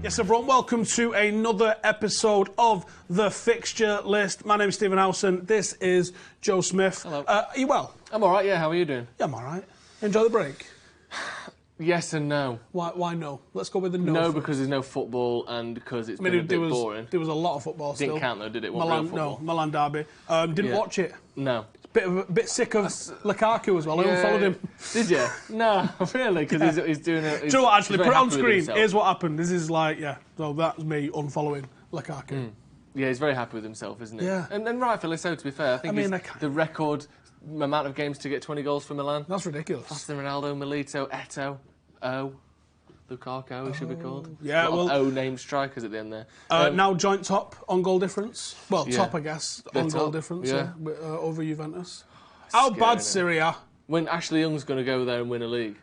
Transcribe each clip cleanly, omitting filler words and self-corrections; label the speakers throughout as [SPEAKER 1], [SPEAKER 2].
[SPEAKER 1] Yes, everyone, welcome to another episode of the Fixture List. My name's Stephen Howson. This is Joe Smith.
[SPEAKER 2] Hello.
[SPEAKER 1] Are you well?
[SPEAKER 2] I'm all right, yeah. How are you doing?
[SPEAKER 1] Yeah, I'm all right. Enjoy the break?
[SPEAKER 2] Yes and no.
[SPEAKER 1] Why no? Let's go with the no.
[SPEAKER 2] No,
[SPEAKER 1] first.
[SPEAKER 2] because there's no football and because it's been a bit boring.
[SPEAKER 1] There was a lot of football still.
[SPEAKER 2] Didn't count though, did it?
[SPEAKER 1] Milan derby. Didn't watch it.
[SPEAKER 2] No.
[SPEAKER 1] A bit sick of Lukaku as well. I unfollowed him.
[SPEAKER 2] Did you? No, really? Because he's doing it.
[SPEAKER 1] Do you know what, actually, put it on screen. Here's what happened. This is like, so that's me unfollowing Lukaku.
[SPEAKER 2] Mm. Yeah, he's very happy with himself, isn't he?
[SPEAKER 1] Yeah.
[SPEAKER 2] And rightfully so, to be fair. I think the record amount of games to get 20 goals for Milan.
[SPEAKER 1] That's ridiculous.
[SPEAKER 2] Faster than Ronaldo, Milito, Eto'o, Lukaku, he should be called.
[SPEAKER 1] Yeah, well,
[SPEAKER 2] O-named strikers at the end there.
[SPEAKER 1] Now joint top on goal difference. Well, top, I guess, on goal difference over Juventus. How bad Syria?
[SPEAKER 2] When Ashley Young's going to go there and win a league.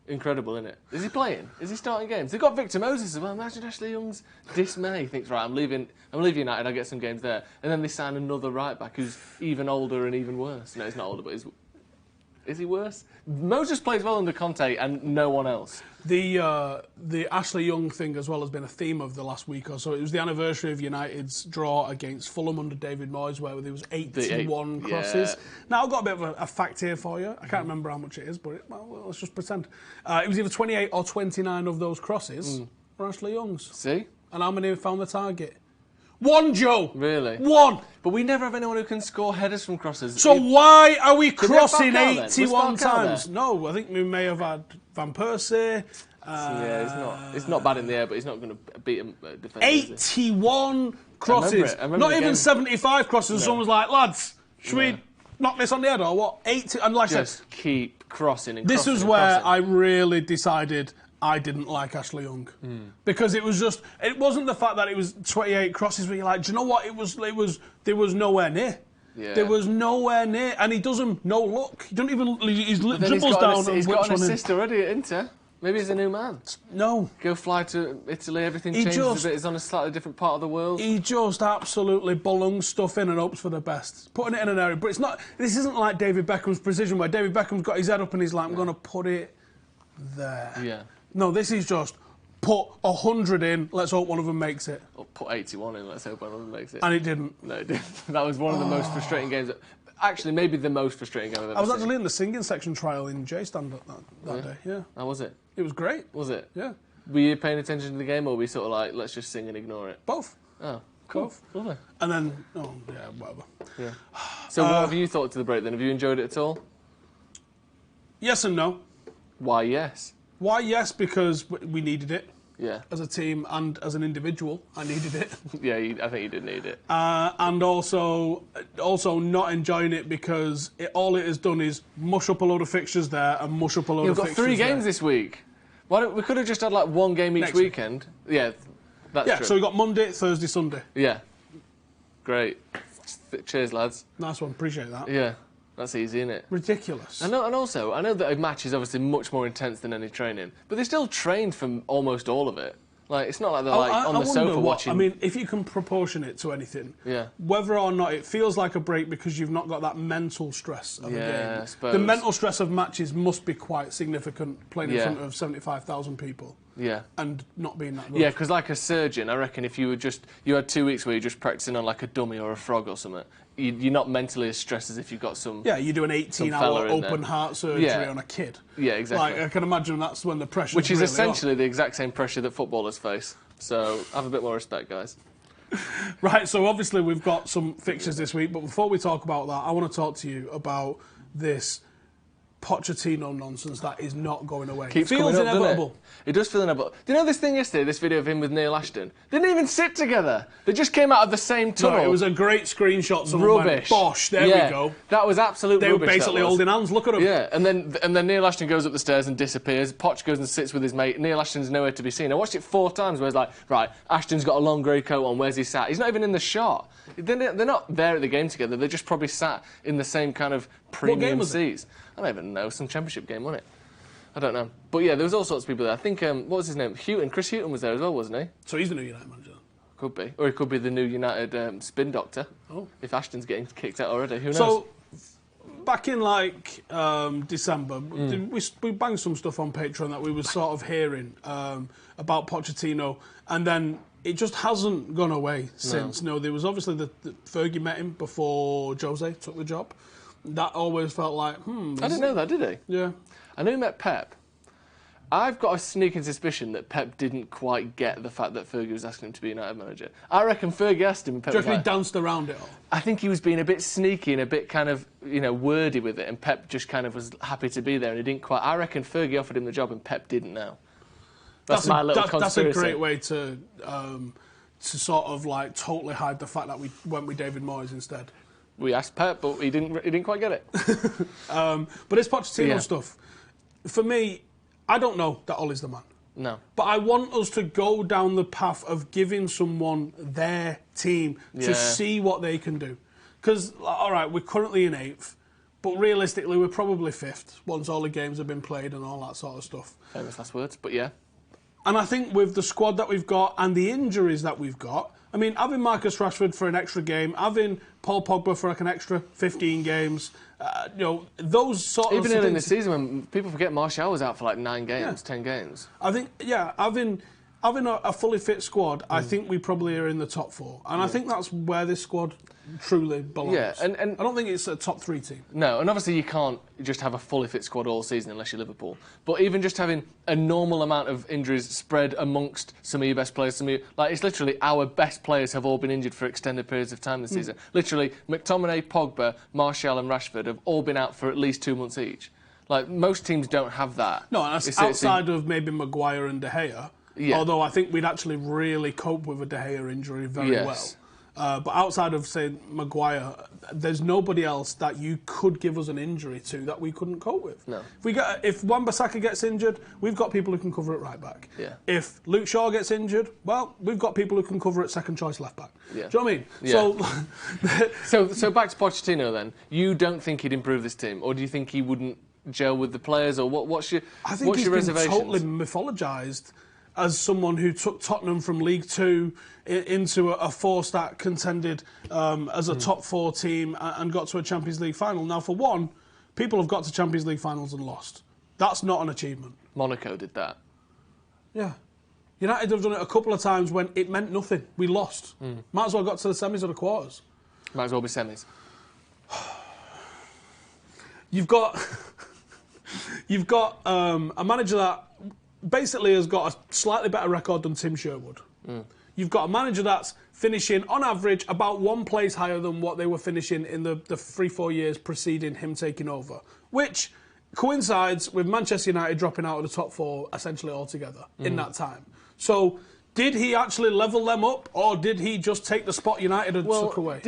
[SPEAKER 2] Incredible, isn't it? Is he playing? Is he starting games? They've got Victor Moses as well. Imagine Ashley Young's dismay. He thinks, right, I'm leaving United, I'll get some games there. And then they sign another right-back who's even older and even worse. No, he's not older, but is he worse? Moses plays well under Conte and no one else.
[SPEAKER 1] The Ashley Young thing as well has been a theme of the last week or so. It was the anniversary of United's draw against Fulham under David Moyes, where there was 81 crosses. Now, I've got a bit of a fact here for you. I can't remember how much it is, but let's just pretend. It was either 28 or 29 of those crosses were Ashley Young's.
[SPEAKER 2] See?
[SPEAKER 1] And how many found the target? One, Joe.
[SPEAKER 2] Really?
[SPEAKER 1] One.
[SPEAKER 2] But we never have anyone who can score headers from crosses.
[SPEAKER 1] So why are we crossing
[SPEAKER 2] Falcao,
[SPEAKER 1] 81 times? No, I think we may have had Van Persie.
[SPEAKER 2] It's not bad in the air, but he's not going to beat a defender.
[SPEAKER 1] 81 crosses.
[SPEAKER 2] I remember
[SPEAKER 1] Not even 75 crosses. No. Someone's like, lads, should we knock this on the head or what? 80. And like
[SPEAKER 2] just I said, keep crossing and
[SPEAKER 1] this
[SPEAKER 2] crossing.
[SPEAKER 1] This was where I really decided I didn't like Ashley Young because it wasn't the fact that it was 28 crosses where you're like, do you know what? There was nowhere near. Yeah. There was nowhere near, and he does him no look. He don't even. He dribbles down.
[SPEAKER 2] He's got an assist already at Inter. Maybe he's a new man.
[SPEAKER 1] No.
[SPEAKER 2] Go fly to Italy. Everything changes a bit. He's on a slightly different part of the world.
[SPEAKER 1] He just absolutely belongs stuff in and hopes for the best, putting it in an area. But it's not. This isn't like David Beckham's precision, where David Beckham's got his head up and he's like, I'm going to put it there.
[SPEAKER 2] Yeah.
[SPEAKER 1] No, this is just put 100 in, let's hope one of them makes it.
[SPEAKER 2] Or put 81 in, let's hope one of them makes it.
[SPEAKER 1] And it didn't.
[SPEAKER 2] No, it didn't. That was one of the most frustrating games. Actually, maybe the most frustrating game I've ever seen.
[SPEAKER 1] I was actually in the singing section trial in J-Stand that day, yeah.
[SPEAKER 2] How was it?
[SPEAKER 1] It was great.
[SPEAKER 2] Was it?
[SPEAKER 1] Yeah.
[SPEAKER 2] Were you paying attention to the game, or were we sort of like, let's just sing and ignore it?
[SPEAKER 1] Both.
[SPEAKER 2] Oh, cool.
[SPEAKER 1] Both.
[SPEAKER 2] Lovely.
[SPEAKER 1] And then, whatever.
[SPEAKER 2] Yeah. So what have you thought to the break then? Have you enjoyed it at all?
[SPEAKER 1] Yes and no.
[SPEAKER 2] Why yes?
[SPEAKER 1] Why yes? Because we needed it.
[SPEAKER 2] Yeah.
[SPEAKER 1] As a team and as an individual, I needed it.
[SPEAKER 2] Yeah, I think you did need it.
[SPEAKER 1] And also not enjoying it because all it has done is mush up a load of fixtures there and mush up a load of fixtures there.
[SPEAKER 2] You've got 3 games this week. We could have just had like 1 game each weekend. Yeah, that's true.
[SPEAKER 1] So we got Monday, Thursday, Sunday.
[SPEAKER 2] Yeah. Great. Cheers, lads.
[SPEAKER 1] Nice one. Appreciate that.
[SPEAKER 2] Yeah. That's easy, isn't it?
[SPEAKER 1] Ridiculous.
[SPEAKER 2] I know, and also, I know that a match is obviously much more intense than any training, but they still trained for almost all of it. Like, it's not like they're on the sofa watching.
[SPEAKER 1] I mean, if you can proportion it to anything, whether or not it feels like a break because you've not got that mental stress of a game.
[SPEAKER 2] I suppose.
[SPEAKER 1] The mental stress of matches must be quite significant playing in front of 75,000 people.
[SPEAKER 2] Yeah.
[SPEAKER 1] And not being that good.
[SPEAKER 2] Yeah, because like a surgeon, I reckon if you had 2 weeks where you're just practicing on like a dummy or a frog or something, you're not mentally as stressed as if you've got some.
[SPEAKER 1] Yeah, you do an 18-hour open heart surgery on a kid.
[SPEAKER 2] Yeah, exactly.
[SPEAKER 1] Like, I can imagine that's when the pressure.
[SPEAKER 2] Which is really essentially the exact same pressure that footballers face. So have a bit more respect, guys.
[SPEAKER 1] Right, so obviously we've got some fixtures this week, but before we talk about that, I want to talk to you about this Pochettino nonsense that is not going away.
[SPEAKER 2] Keeps
[SPEAKER 1] feels
[SPEAKER 2] coming up,
[SPEAKER 1] inevitable.
[SPEAKER 2] It does feel inevitable. Do you know this thing yesterday, this video of him with Neil Ashton? They didn't even sit together. They just came out of the same tunnel.
[SPEAKER 1] No, it was a great screenshot.
[SPEAKER 2] Rubbish.
[SPEAKER 1] Went, Bosh, there we go.
[SPEAKER 2] That was absolute
[SPEAKER 1] rubbish. They were basically
[SPEAKER 2] holding
[SPEAKER 1] hands. Look at them.
[SPEAKER 2] Yeah, and then Neil Ashton goes up the stairs and disappears. Poch goes and sits with his mate. Neil Ashton's nowhere to be seen. I watched it 4 times where it's like, right, Ashton's got a long grey coat on. Where's he sat? He's not even in the shot. They're not there at the game together. They're just probably sat in the same kind of premium seats. I don't even know. Some championship game, wasn't it? I don't know. But yeah, there was all sorts of people there. I think, what was his name? Houghton. Chris Houghton was there as well, wasn't he?
[SPEAKER 1] So he's the new United manager?
[SPEAKER 2] Could be. Or he could be the new United spin doctor.
[SPEAKER 1] Oh.
[SPEAKER 2] If Ashton's getting kicked out already. Who knows?
[SPEAKER 1] So, back in like December, we banged some stuff on Patreon that we were sort of hearing about Pochettino, and then it just hasn't gone away since. No, there was obviously the Fergie met him before Jose took the job. That always felt like,
[SPEAKER 2] I didn't know that, did he?
[SPEAKER 1] Yeah.
[SPEAKER 2] I knew he met Pep. I've got a sneaking suspicion that Pep didn't quite get the fact that Fergie was asking him to be United manager. I reckon Fergie asked him and Pep
[SPEAKER 1] Do you reckon he danced around it all?
[SPEAKER 2] I think he was being a bit sneaky and a bit kind of, wordy with it, and Pep just kind of was happy to be there and he didn't quite... I reckon Fergie offered him the job and Pep didn't know. That's my little conspiracy.
[SPEAKER 1] That's a great way to sort of like totally hide the fact that we went with David Moyes instead.
[SPEAKER 2] We asked Pep, but he didn't quite get it.
[SPEAKER 1] But it's Pochettino stuff. For me, I don't know that Ollie's the man.
[SPEAKER 2] No.
[SPEAKER 1] But I want us to go down the path of giving someone their team to see what they can do. Because, all right, we're currently in 8th, but realistically we're probably 5th once all the games have been played and all that sort of stuff.
[SPEAKER 2] Famous last words, but yeah.
[SPEAKER 1] And I think with the squad that we've got and the injuries that we've got, I mean, having Marcus Rashford for an extra game, having Paul Pogba for like an extra 15 games, those sort of
[SPEAKER 2] things. Even in the season when people forget Martial was out for like 9 games, 10 games.
[SPEAKER 1] I think, having a fully fit squad, I think we probably are in the top 4. And I think that's where this squad truly belongs.
[SPEAKER 2] Yeah, and
[SPEAKER 1] I don't think it's a top 3 team.
[SPEAKER 2] No, and obviously you can't just have a fully fit squad all season unless you're Liverpool. But even just having a normal amount of injuries spread amongst some of your best players, it's literally our best players have all been injured for extended periods of time this season. Literally, McTominay, Pogba, Martial and Rashford have all been out for at least 2 months each. Like, most teams don't have that.
[SPEAKER 1] No, and that's outside of maybe Maguire and De Gea. Yeah. Although I think we'd actually really cope with a De Gea injury very well. But outside of, say, Maguire, there's nobody else that you could give us an injury to that we couldn't cope with.
[SPEAKER 2] No.
[SPEAKER 1] If Wan-Bissaka gets injured, we've got people who can cover it right back.
[SPEAKER 2] Yeah.
[SPEAKER 1] If Luke Shaw gets injured, well, we've got people who can cover it second choice left back.
[SPEAKER 2] Yeah.
[SPEAKER 1] Do you know what I mean?
[SPEAKER 2] Yeah. So back to Pochettino then. You don't think he'd improve this team, or do you think he wouldn't gel with the players, or what's your reservations?
[SPEAKER 1] I think he's been totally mythologised as someone who took Tottenham from League 2 into a force that contended as a top 4 team and got to a Champions League final. Now, for one, people have got to Champions League finals and lost. That's not an achievement.
[SPEAKER 2] Monaco did that.
[SPEAKER 1] Yeah. United have done it a couple of times when it meant nothing. We lost. Might as well got to the semis or the quarters.
[SPEAKER 2] Might as well be semis.
[SPEAKER 1] You've got a manager that basically has got a slightly better record than Tim Sherwood. You've got a manager that's finishing, on average, about 1 place higher than what they were finishing in the 3-4 years preceding him taking over, which coincides with Manchester United dropping out of the top 4 essentially altogether in that time. So, did he actually level them up, or did he just take the spot United had took away?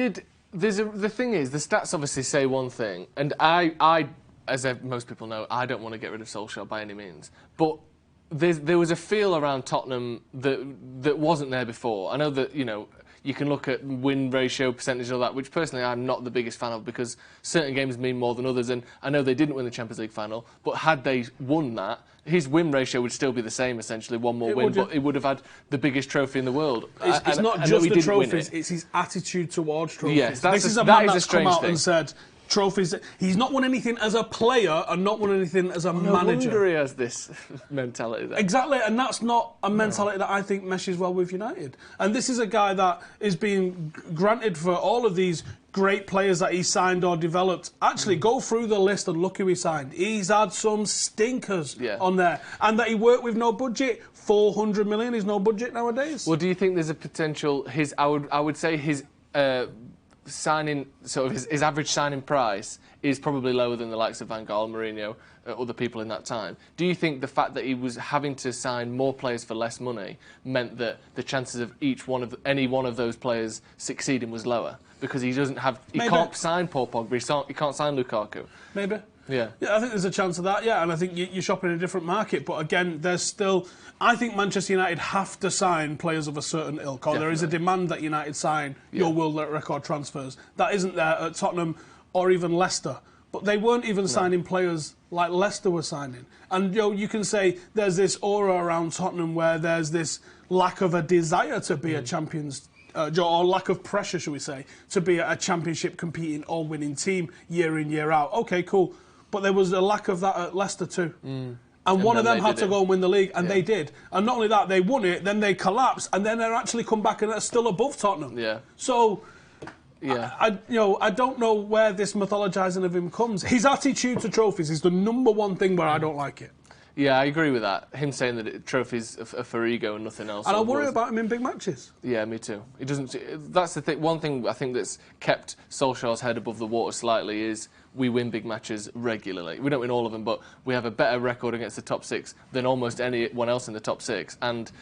[SPEAKER 2] The thing is, the stats obviously say one thing, and I, as most people know, I don't want to get rid of Solskjaer by any means, but there was a feel around Tottenham that wasn't there before. I know that, you can look at win ratio, percentage and all that, which personally I'm not the biggest fan of because certain games mean more than others, and I know they didn't win the Champions League final, but had they won that, his win ratio would still be the same, essentially, one more win, but it would have had the biggest trophy in the world.
[SPEAKER 1] It's not just the trophies, it's his attitude towards trophies.
[SPEAKER 2] Yes,
[SPEAKER 1] this is a man that's come out and said, trophies. He's not won anything as a player and not won anything as a manager.
[SPEAKER 2] No wonder he has this mentality there.
[SPEAKER 1] Exactly, and that's not a mentality that I think meshes well with United. And this is a guy that is being granted for all of these great players that he signed or developed. Actually, go through the list and look who he signed. He's had some stinkers on there. And that he worked with no budget. 400 million is no budget nowadays.
[SPEAKER 2] Well, do you think there's a potential... I would say his... signing, sort of his average signing price is probably lower than the likes of Van Gaal, Mourinho, other people in that time. Do you think the fact that he was having to sign more players for less money meant that the chances of any one of those players succeeding was lower because he can't sign Paul Pogba, he can't sign Lukaku?
[SPEAKER 1] Maybe.
[SPEAKER 2] Yeah,
[SPEAKER 1] I think there's a chance of that, and I think you're shopping in a different market, but again, there's still... I think Manchester United have to sign players of a certain ilk, or there is a demand that United sign your world record transfers. That isn't there at Tottenham or even Leicester. But they weren't even signing players like Leicester were signing. And you can say there's this aura around Tottenham where there's this lack of a desire to be a Champions or lack of pressure, should we say, to be a championship competing all-winning team year in, year out. Okay, cool. But there was a lack of that at Leicester too. And one of them had to go and win the league, and they did. And not only that, they won it, then they collapsed, and then they're actually come back and they're still above Tottenham.
[SPEAKER 2] Yeah.
[SPEAKER 1] So... Yeah, I don't know where this mythologising of him comes. His attitude to trophies is the number one thing where I don't like it.
[SPEAKER 2] Yeah, I agree with that. Him saying that trophies are for ego and nothing else.
[SPEAKER 1] And I worry about him in big matches.
[SPEAKER 2] Yeah, me too. He doesn't. That's the thing. One thing I think that's kept Solskjaer's head above the water slightly is we win big matches regularly. We don't win all of them, but we have a better record against the top six than almost anyone else in the top six. And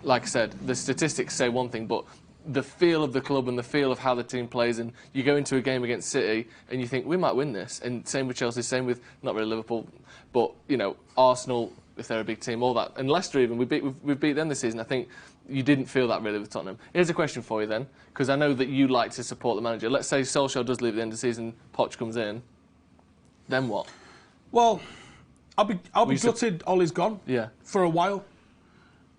[SPEAKER 2] like I said, the statistics say one thing, but the feel of the club and the feel of how the team plays, and you go into a game against City and you think we might win this, and same with Chelsea, same with not really Liverpool, but Arsenal if they're a big team, all that, and Leicester even we've beat them this season. I think you didn't feel that really with Tottenham. Here's a question for you then, because I know that you like to support the manager. Let's say Solskjaer does leave at the end of the season, Poch comes in, then what?
[SPEAKER 1] Well, I'll be gutted. Ollie's gone.
[SPEAKER 2] Yeah.
[SPEAKER 1] For a while.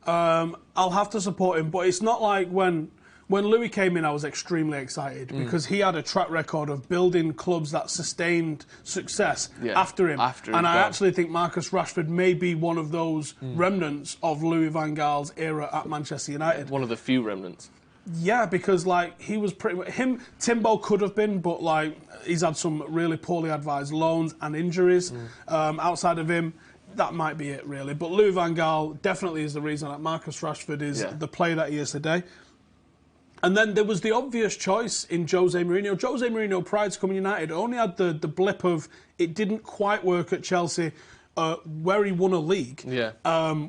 [SPEAKER 1] I'll have to support him, but it's not like when Louis came in, I was extremely excited because he had a track record of building clubs that sustained success after him. And I actually think Marcus Rashford may be one of those remnants of Louis van Gaal's era at Manchester United.
[SPEAKER 2] One of the few remnants.
[SPEAKER 1] Yeah, because he was pretty... Timbo could have been, but he's had some really poorly advised loans and injuries. Outside of him, that might be it, really. But Louis van Gaal definitely is the reason that Marcus Rashford is the player that he is today. And then there was the obvious choice in Jose Mourinho. Jose Mourinho, prior to coming United, only had the blip of it didn't quite work at Chelsea, where he won a league.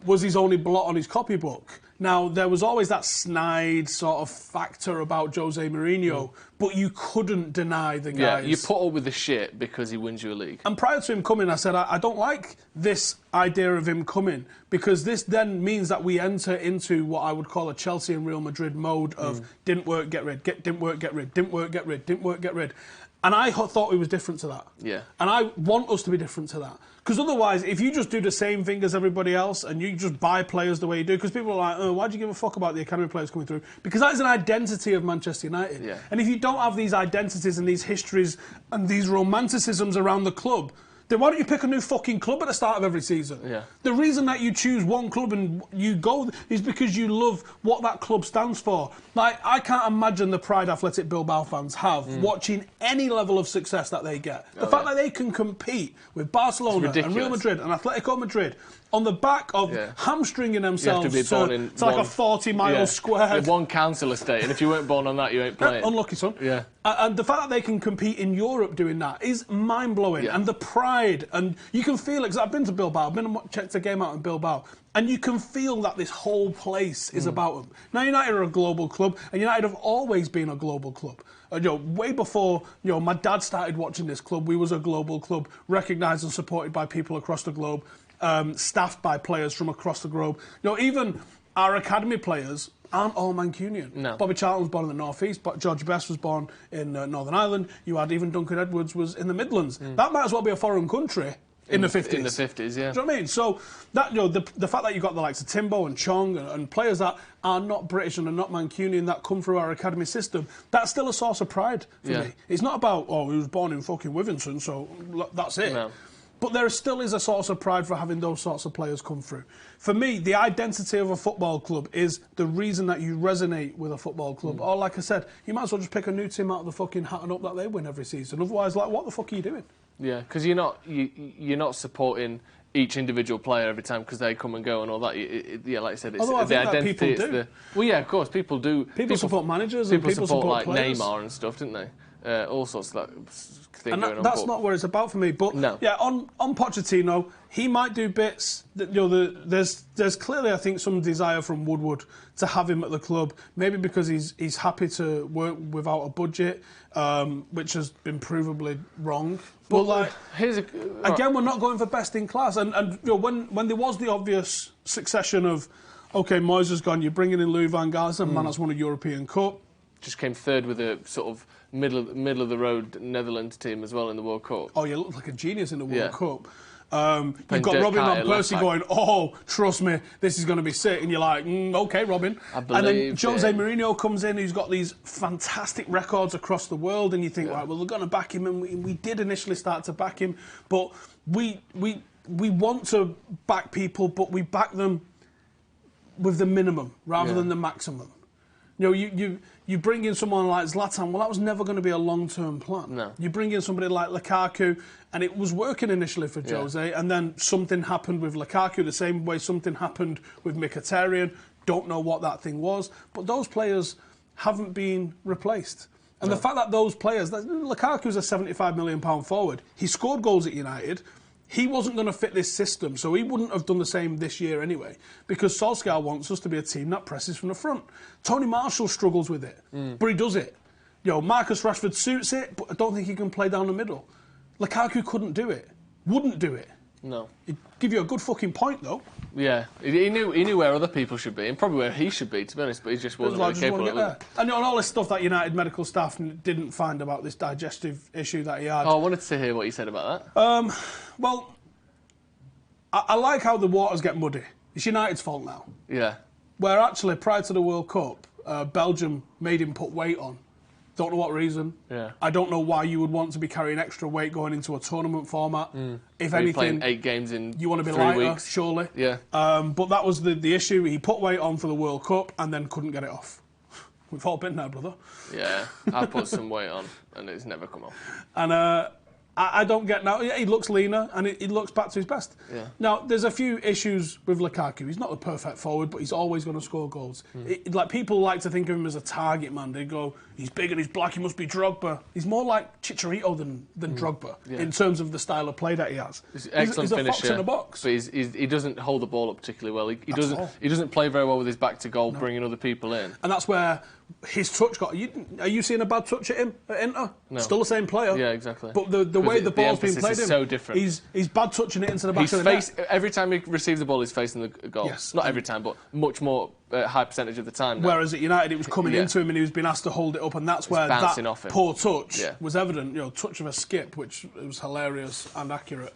[SPEAKER 1] Was his only blot on his copybook. Now, there was always that snide sort of factor about Jose Mourinho, but you couldn't deny the guys.
[SPEAKER 2] Yeah, you put up with the shit because he wins you a league.
[SPEAKER 1] And prior to him coming, I said, I don't like this idea of him coming, because this then means that we enter into what I would call a Chelsea and Real Madrid mode of didn't work, get rid, didn't work, get rid, didn't work, get rid, didn't work, get rid. And I thought it was different to that.
[SPEAKER 2] Yeah.
[SPEAKER 1] And I want us to be different to that. Because otherwise, if you just do the same thing as everybody else and you just buy players the way you do, because people are like, oh, why do you give a fuck about the academy players coming through? Because that is an identity of Manchester United.
[SPEAKER 2] Yeah.
[SPEAKER 1] And if you don't have these identities and these histories and these romanticisms around the club, then why don't you pick a new fucking club at the start of every season?
[SPEAKER 2] Yeah.
[SPEAKER 1] The reason that you choose one club and you go is because you love what that club stands for. I can't imagine the pride Athletic Bilbao fans have watching any level of success that they get. The fact that they can compete with Barcelona and Real Madrid and Atletico Madrid on the back of hamstringing themselves to like a 40-mile square.
[SPEAKER 2] With one council estate, and if you weren't born on that, you ain't playing.
[SPEAKER 1] Unlucky, son.
[SPEAKER 2] Yeah.
[SPEAKER 1] And the fact that they can compete in Europe doing that is mind-blowing.
[SPEAKER 2] Yeah.
[SPEAKER 1] And the pride, and you can feel it, because I've been to Bilbao, I've been and checked a game out in Bilbao, and you can feel that this whole place is about them. Now, United are a global club, and United have always been a global club. Way before my dad started watching this club, we was a global club, recognised and supported by people across the globe, staffed by players from across the globe. Even our academy players aren't all Mancunian.
[SPEAKER 2] No.
[SPEAKER 1] Bobby Charlton was born in the North East, but George Best was born in Northern Ireland. You had even Duncan Edwards was in the Midlands. That might as well be a foreign country in the 50s.
[SPEAKER 2] In the 50s, yeah.
[SPEAKER 1] Do you know what I mean? So that the fact that you've got the likes of Timbo and Chong and players that are not British and are not Mancunian that come through our academy system, that's still a source of pride for me. It's not about, he was born in fucking Wivington, so that's it.
[SPEAKER 2] No.
[SPEAKER 1] But there still is a source of pride for having those sorts of players come through. For me, the identity of a football club is the reason that you resonate with a football club. Or, like I said, you might as well just pick a new team out of the fucking hat and hope that they win every season. Otherwise, what the fuck are you doing?
[SPEAKER 2] Yeah, because you're not supporting each individual player every time because they come and go and all that. Like I said, it's
[SPEAKER 1] although I
[SPEAKER 2] the
[SPEAKER 1] think
[SPEAKER 2] identity.
[SPEAKER 1] that people do.
[SPEAKER 2] Well, yeah, of course, people do.
[SPEAKER 1] People support managers and people support
[SPEAKER 2] like
[SPEAKER 1] players.
[SPEAKER 2] Neymar and stuff, didn't they? All sorts of that thing
[SPEAKER 1] and
[SPEAKER 2] going on.
[SPEAKER 1] That's not what it's about for me. But on Pochettino, he might do bits. There's clearly, I think, some desire from Woodward to have him at the club. Maybe because he's happy to work without a budget, which has been provably wrong. But again, we're not going for best in class. And when there was the obvious succession of, okay, Moyes has gone, you're bringing in Louis van Gaal, and man that's won a European Cup.
[SPEAKER 2] Just came third with a sort of middle of the road Netherlands team as well in the World Cup.
[SPEAKER 1] Oh, you look like a genius in the World Cup. You've got Robin Van Persie going, oh, trust me, this is going to be sick. And you're like, OK, Robin. And then Jose Mourinho comes in, who's got these fantastic records across the world. And you think, right, well, they're going to back him. And we did initially start to back him. But we want to back people, but we back them with the minimum rather than the maximum. You know, you bring in someone like Zlatan, well, that was never going to be a long-term plan.
[SPEAKER 2] No.
[SPEAKER 1] You bring in somebody like Lukaku, and it was working initially for Jose, and then something happened with Lukaku, the same way something happened with Mkhitaryan. Don't know what that thing was, but those players haven't been replaced. And the fact that those players, Lukaku's a £75 million forward. He scored goals at United. He wasn't going to fit this system, so he wouldn't have done the same this year anyway, because Solskjaer wants us to be a team that presses from the front. Tony Marshall struggles with it, but he does it. You know, Marcus Rashford suits it, but I don't think he can play down the middle. Lukaku couldn't do it, wouldn't do it.
[SPEAKER 2] No.
[SPEAKER 1] He'd give you a good fucking point, though.
[SPEAKER 2] Yeah, he knew where other people should be, and probably where he should be, to be honest, but he just wasn't really capable of it.
[SPEAKER 1] And all this stuff that United medical staff didn't find about this digestive issue that he had.
[SPEAKER 2] Oh, I wanted to hear what you said about that.
[SPEAKER 1] Well, I like how the waters get muddy. It's United's fault now.
[SPEAKER 2] Yeah.
[SPEAKER 1] Where actually, prior to the World Cup, Belgium made him put weight on. Don't know what reason.
[SPEAKER 2] Yeah.
[SPEAKER 1] I don't know why you would want to be carrying extra weight going into a tournament format. If
[SPEAKER 2] You're
[SPEAKER 1] anything,
[SPEAKER 2] playing 8 games in
[SPEAKER 1] you want to be
[SPEAKER 2] 3
[SPEAKER 1] lighter,
[SPEAKER 2] weeks.
[SPEAKER 1] surely.
[SPEAKER 2] Yeah.
[SPEAKER 1] But that was the issue. He put weight on for the World Cup and then couldn't get it off. We've all been there, brother.
[SPEAKER 2] Yeah, I put some weight on and it's never come off.
[SPEAKER 1] And I don't get now. He looks leaner and he looks back to his best.
[SPEAKER 2] Yeah.
[SPEAKER 1] Now, there's a few issues with Lukaku. He's not the perfect forward, but he's always going to score goals. Like people like to think of him as a target man. They go, he's big and he's black. He must be Drogba. He's more like Chicharito than Drogba in terms of the style of play that he has.
[SPEAKER 2] He's an excellent
[SPEAKER 1] he's a
[SPEAKER 2] finisher,
[SPEAKER 1] fox in a box.
[SPEAKER 2] but he doesn't hold the ball up particularly well. He doesn't play very well with his back to goal, bringing other people in.
[SPEAKER 1] And that's where his touch got. Are you seeing a bad touch at him at Inter?
[SPEAKER 2] No.
[SPEAKER 1] Still the same player.
[SPEAKER 2] Yeah, exactly.
[SPEAKER 1] But the way the ball's being played,
[SPEAKER 2] is so different.
[SPEAKER 1] He's bad touching it into the back of the net.
[SPEAKER 2] Every time he receives the ball, he's facing the goal.
[SPEAKER 1] Yes.
[SPEAKER 2] Not every time, but much more high percentage of the time. Now.
[SPEAKER 1] Whereas at United, it was coming into him and he was being asked to hold it up, and that's where that poor touch was evident. You know, touch of a skip, which was hilarious and accurate.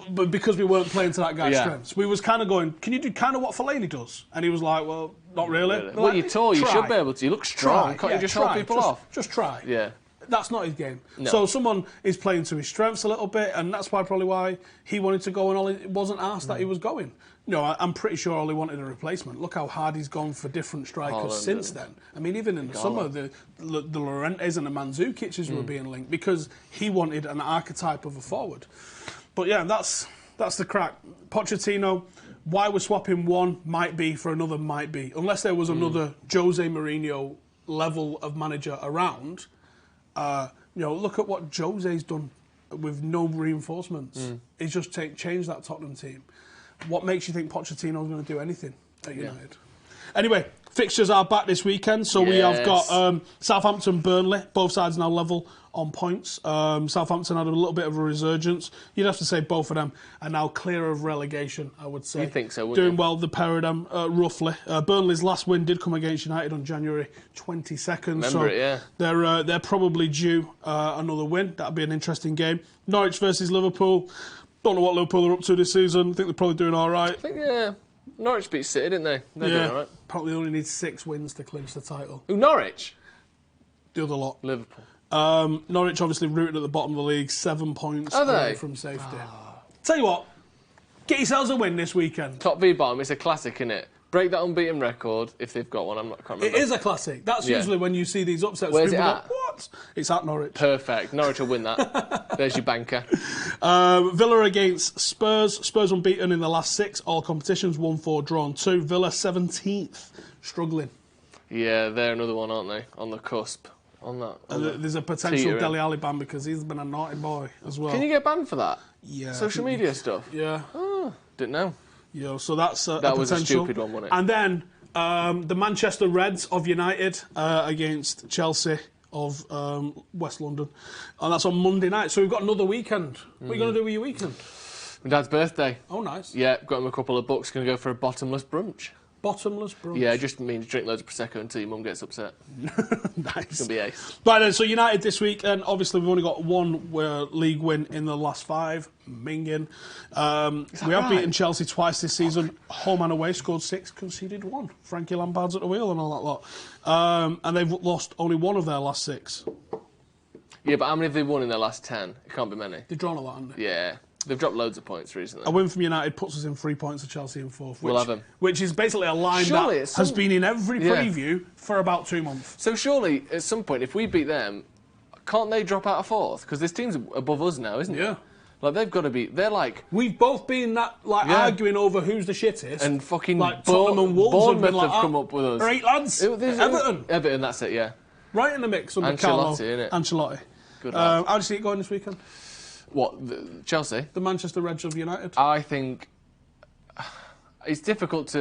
[SPEAKER 1] But because we weren't playing to that guy's strengths, we was kind of going, can you do kind of what Fellaini does? And he was like, well, not really.
[SPEAKER 2] Well,
[SPEAKER 1] like,
[SPEAKER 2] you're tall, you should be able to. You look strong. Can't you just hold people off?
[SPEAKER 1] Just try.
[SPEAKER 2] Yeah.
[SPEAKER 1] That's not his game.
[SPEAKER 2] No.
[SPEAKER 1] So someone is playing to his strengths a little bit, and that's probably why he wanted to go, and Ollie wasn't asked that he was going. No, I'm pretty sure Ollie wanted a replacement. Look how hard he's gone for different strikers since then. I mean, even in the summer, the Llorentes and the Mandzukics were being linked because he wanted an archetype of a forward. But yeah, that's the crack. Pochettino, why we're swapping one might be for another might be. Unless there was another Jose Mourinho level of manager around. Look at what Jose's done with no reinforcements. He's just changed that Tottenham team. What makes you think Pochettino's going to do anything at United? Anyway, fixtures are back this weekend. So we have got Southampton, Burnley. Both sides now level on points. Southampton had a little bit of a resurgence. You'd have to say both of them are now clear of relegation, I would say.
[SPEAKER 2] You think so, wouldn't
[SPEAKER 1] Doing
[SPEAKER 2] you?
[SPEAKER 1] well, the pair of them, roughly. Burnley's last win did come against United on January 22nd. They're probably due another win. That'll be an interesting game. Norwich versus Liverpool. Don't know what Liverpool are up to this season. I think they're probably doing all right.
[SPEAKER 2] I think, Norwich beat City, didn't they? They're doing all right.
[SPEAKER 1] Probably only need 6 wins to clinch the title.
[SPEAKER 2] Who, Norwich?
[SPEAKER 1] The other lot.
[SPEAKER 2] Liverpool.
[SPEAKER 1] Norwich obviously rooted at the bottom of the league, 7 points away from safety. Tell you what, get yourselves a win this weekend.
[SPEAKER 2] Top v bottom, it's a classic, isn't it? Break that unbeaten record if they've got one. I can't remember.
[SPEAKER 1] It is a classic. That's usually when you see these upsets.
[SPEAKER 2] Where's it
[SPEAKER 1] people
[SPEAKER 2] at?
[SPEAKER 1] Go, what? It's at Norwich.
[SPEAKER 2] Perfect. Norwich will win that. There's your banker.
[SPEAKER 1] Villa against Spurs. Spurs unbeaten in the last 6. All competitions, 1-4, drawn 2. Villa 17th. Struggling.
[SPEAKER 2] Yeah, they're another one, aren't they? On the cusp.
[SPEAKER 1] There's a potential Dele Alli ban because he's been a naughty boy as well.
[SPEAKER 2] Can you get banned for that?
[SPEAKER 1] Yeah.
[SPEAKER 2] Social media stuff?
[SPEAKER 1] Yeah.
[SPEAKER 2] Oh, didn't know.
[SPEAKER 1] Yeah, so that's a
[SPEAKER 2] that was
[SPEAKER 1] potential.
[SPEAKER 2] A stupid one, wasn't it?
[SPEAKER 1] And then the Manchester Reds of United against Chelsea of West London. And that's on Monday night. So we've got another weekend. What are you going to do with your weekend?
[SPEAKER 2] My dad's birthday.
[SPEAKER 1] Oh, nice.
[SPEAKER 2] Yeah, got him a couple of books. Going to go for a bottomless brunch.
[SPEAKER 1] Bottomless brunch.
[SPEAKER 2] Yeah, it just means drink loads of Prosecco until your mum gets upset.
[SPEAKER 1] Nice.
[SPEAKER 2] It's going to be ace.
[SPEAKER 1] Right then, so United this week, and obviously we've only got one league win in the last 5. Minging. We have beaten Chelsea twice this season. Home and away, scored 6, conceded 1. Frankie Lampard's at the wheel and all that lot. And they've lost only 1 of their last 6.
[SPEAKER 2] Yeah, but how many have they won in their last 10? It can't be many.
[SPEAKER 1] They've drawn a lot, haven't they?
[SPEAKER 2] Yeah. They've dropped loads of points recently.
[SPEAKER 1] A win from United puts us in 3 points of Chelsea in 4th.
[SPEAKER 2] We'll have them.
[SPEAKER 1] Which is basically a line that has been in every preview for about 2 months.
[SPEAKER 2] So surely, at some point, if we beat them, can't they drop out of 4th? Because this team's above us now, isn't it?
[SPEAKER 1] Yeah.
[SPEAKER 2] Like, they've got to be... They're like...
[SPEAKER 1] We've both been arguing over who's the shittest.
[SPEAKER 2] And fucking
[SPEAKER 1] Tottenham and Wolves
[SPEAKER 2] Bournemouth have come up with us.
[SPEAKER 1] 8 lads. Everton.
[SPEAKER 2] Everton, that's it, yeah.
[SPEAKER 1] Right in the mix under
[SPEAKER 2] Ancelotti, innit?
[SPEAKER 1] Ancelotti.
[SPEAKER 2] Good lad.
[SPEAKER 1] How do you see it going this weekend?
[SPEAKER 2] What, Chelsea?
[SPEAKER 1] The Manchester Reds of United?
[SPEAKER 2] I think it's difficult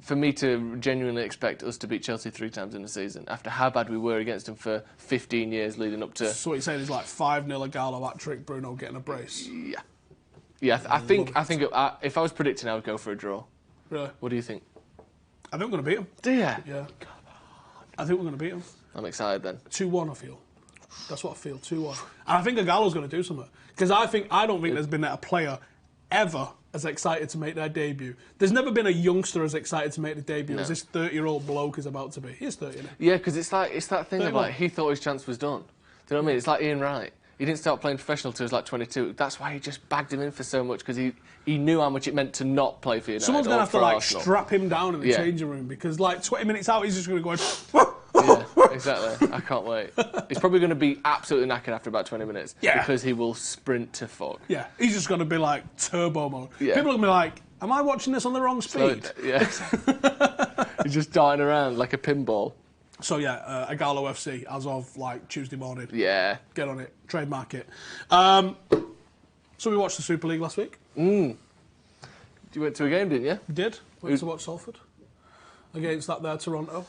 [SPEAKER 2] for me to genuinely expect us to beat Chelsea 3 times in the season after how bad we were against them for 15 years leading up to...
[SPEAKER 1] So what you're saying is like 5-0 a Gallo hat-trick, Bruno getting a brace?
[SPEAKER 2] Yeah. Yeah, I think if I was predicting, I would go for a draw.
[SPEAKER 1] Really?
[SPEAKER 2] What do you think?
[SPEAKER 1] I think we're going to beat them.
[SPEAKER 2] Do you?
[SPEAKER 1] Yeah. I think we're going to beat them.
[SPEAKER 2] I'm excited then.
[SPEAKER 1] 2-1, I feel. That's what I feel, 2-1. And I think Agallo's going to do something. Because I don't think there's been a player ever as excited to make their debut. There's never been a youngster as excited to make the debut as this 30-year-old bloke is about to be. He's 30, isn't he?
[SPEAKER 2] Yeah, because it's that thing of like, he thought his chance was done. Do you know what I mean? It's like Ian Wright. He didn't start playing professional till he was like 22. That's why he just bagged him in for so much, because he knew how much it meant to not play for United.
[SPEAKER 1] Someone's going to have to
[SPEAKER 2] Arsenal.
[SPEAKER 1] strap him down in the changing room, because 20 minutes out he's just going to go...
[SPEAKER 2] Yeah, exactly. I can't wait. He's probably going to be absolutely knackered after about 20 minutes. Yeah. Because he will sprint to fuck.
[SPEAKER 1] Yeah, he's just going to be like turbo mode.
[SPEAKER 2] Yeah.
[SPEAKER 1] People are going to be like, am I watching this on the wrong speed?
[SPEAKER 2] Yeah. He's just darting around like a pinball.
[SPEAKER 1] So yeah, Agallo FC as of Tuesday morning.
[SPEAKER 2] Yeah.
[SPEAKER 1] Get on it. Trademark it. So we watched the Super League last week.
[SPEAKER 2] You went to a game, didn't you?
[SPEAKER 1] We did. Went to watch Salford against that there Toronto.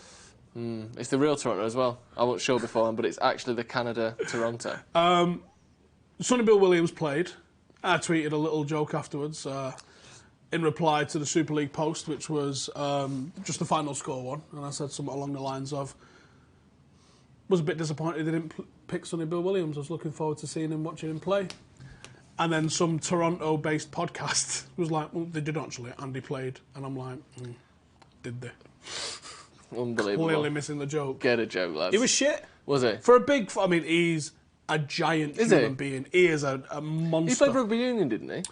[SPEAKER 2] It's the real Toronto as well. I wasn't sure beforehand, but it's actually the Canada Toronto.
[SPEAKER 1] Sonny Bill Williams played. I tweeted a little joke afterwards in reply to the Super League post, which was just the final score one. And I said something along the lines of, was a bit disappointed they didn't pick Sonny Bill Williams. I was looking forward to seeing him, watching him play. And then some Toronto-based podcast was like, well, they did actually. Andy played. And I'm like, did they?
[SPEAKER 2] Unbelievable.
[SPEAKER 1] Clearly missing the joke.
[SPEAKER 2] Get a joke, lads.
[SPEAKER 1] He was shit.
[SPEAKER 2] Was he?
[SPEAKER 1] For a big... I mean, he's a giant human being. He is a monster.
[SPEAKER 2] He played rugby union, didn't he?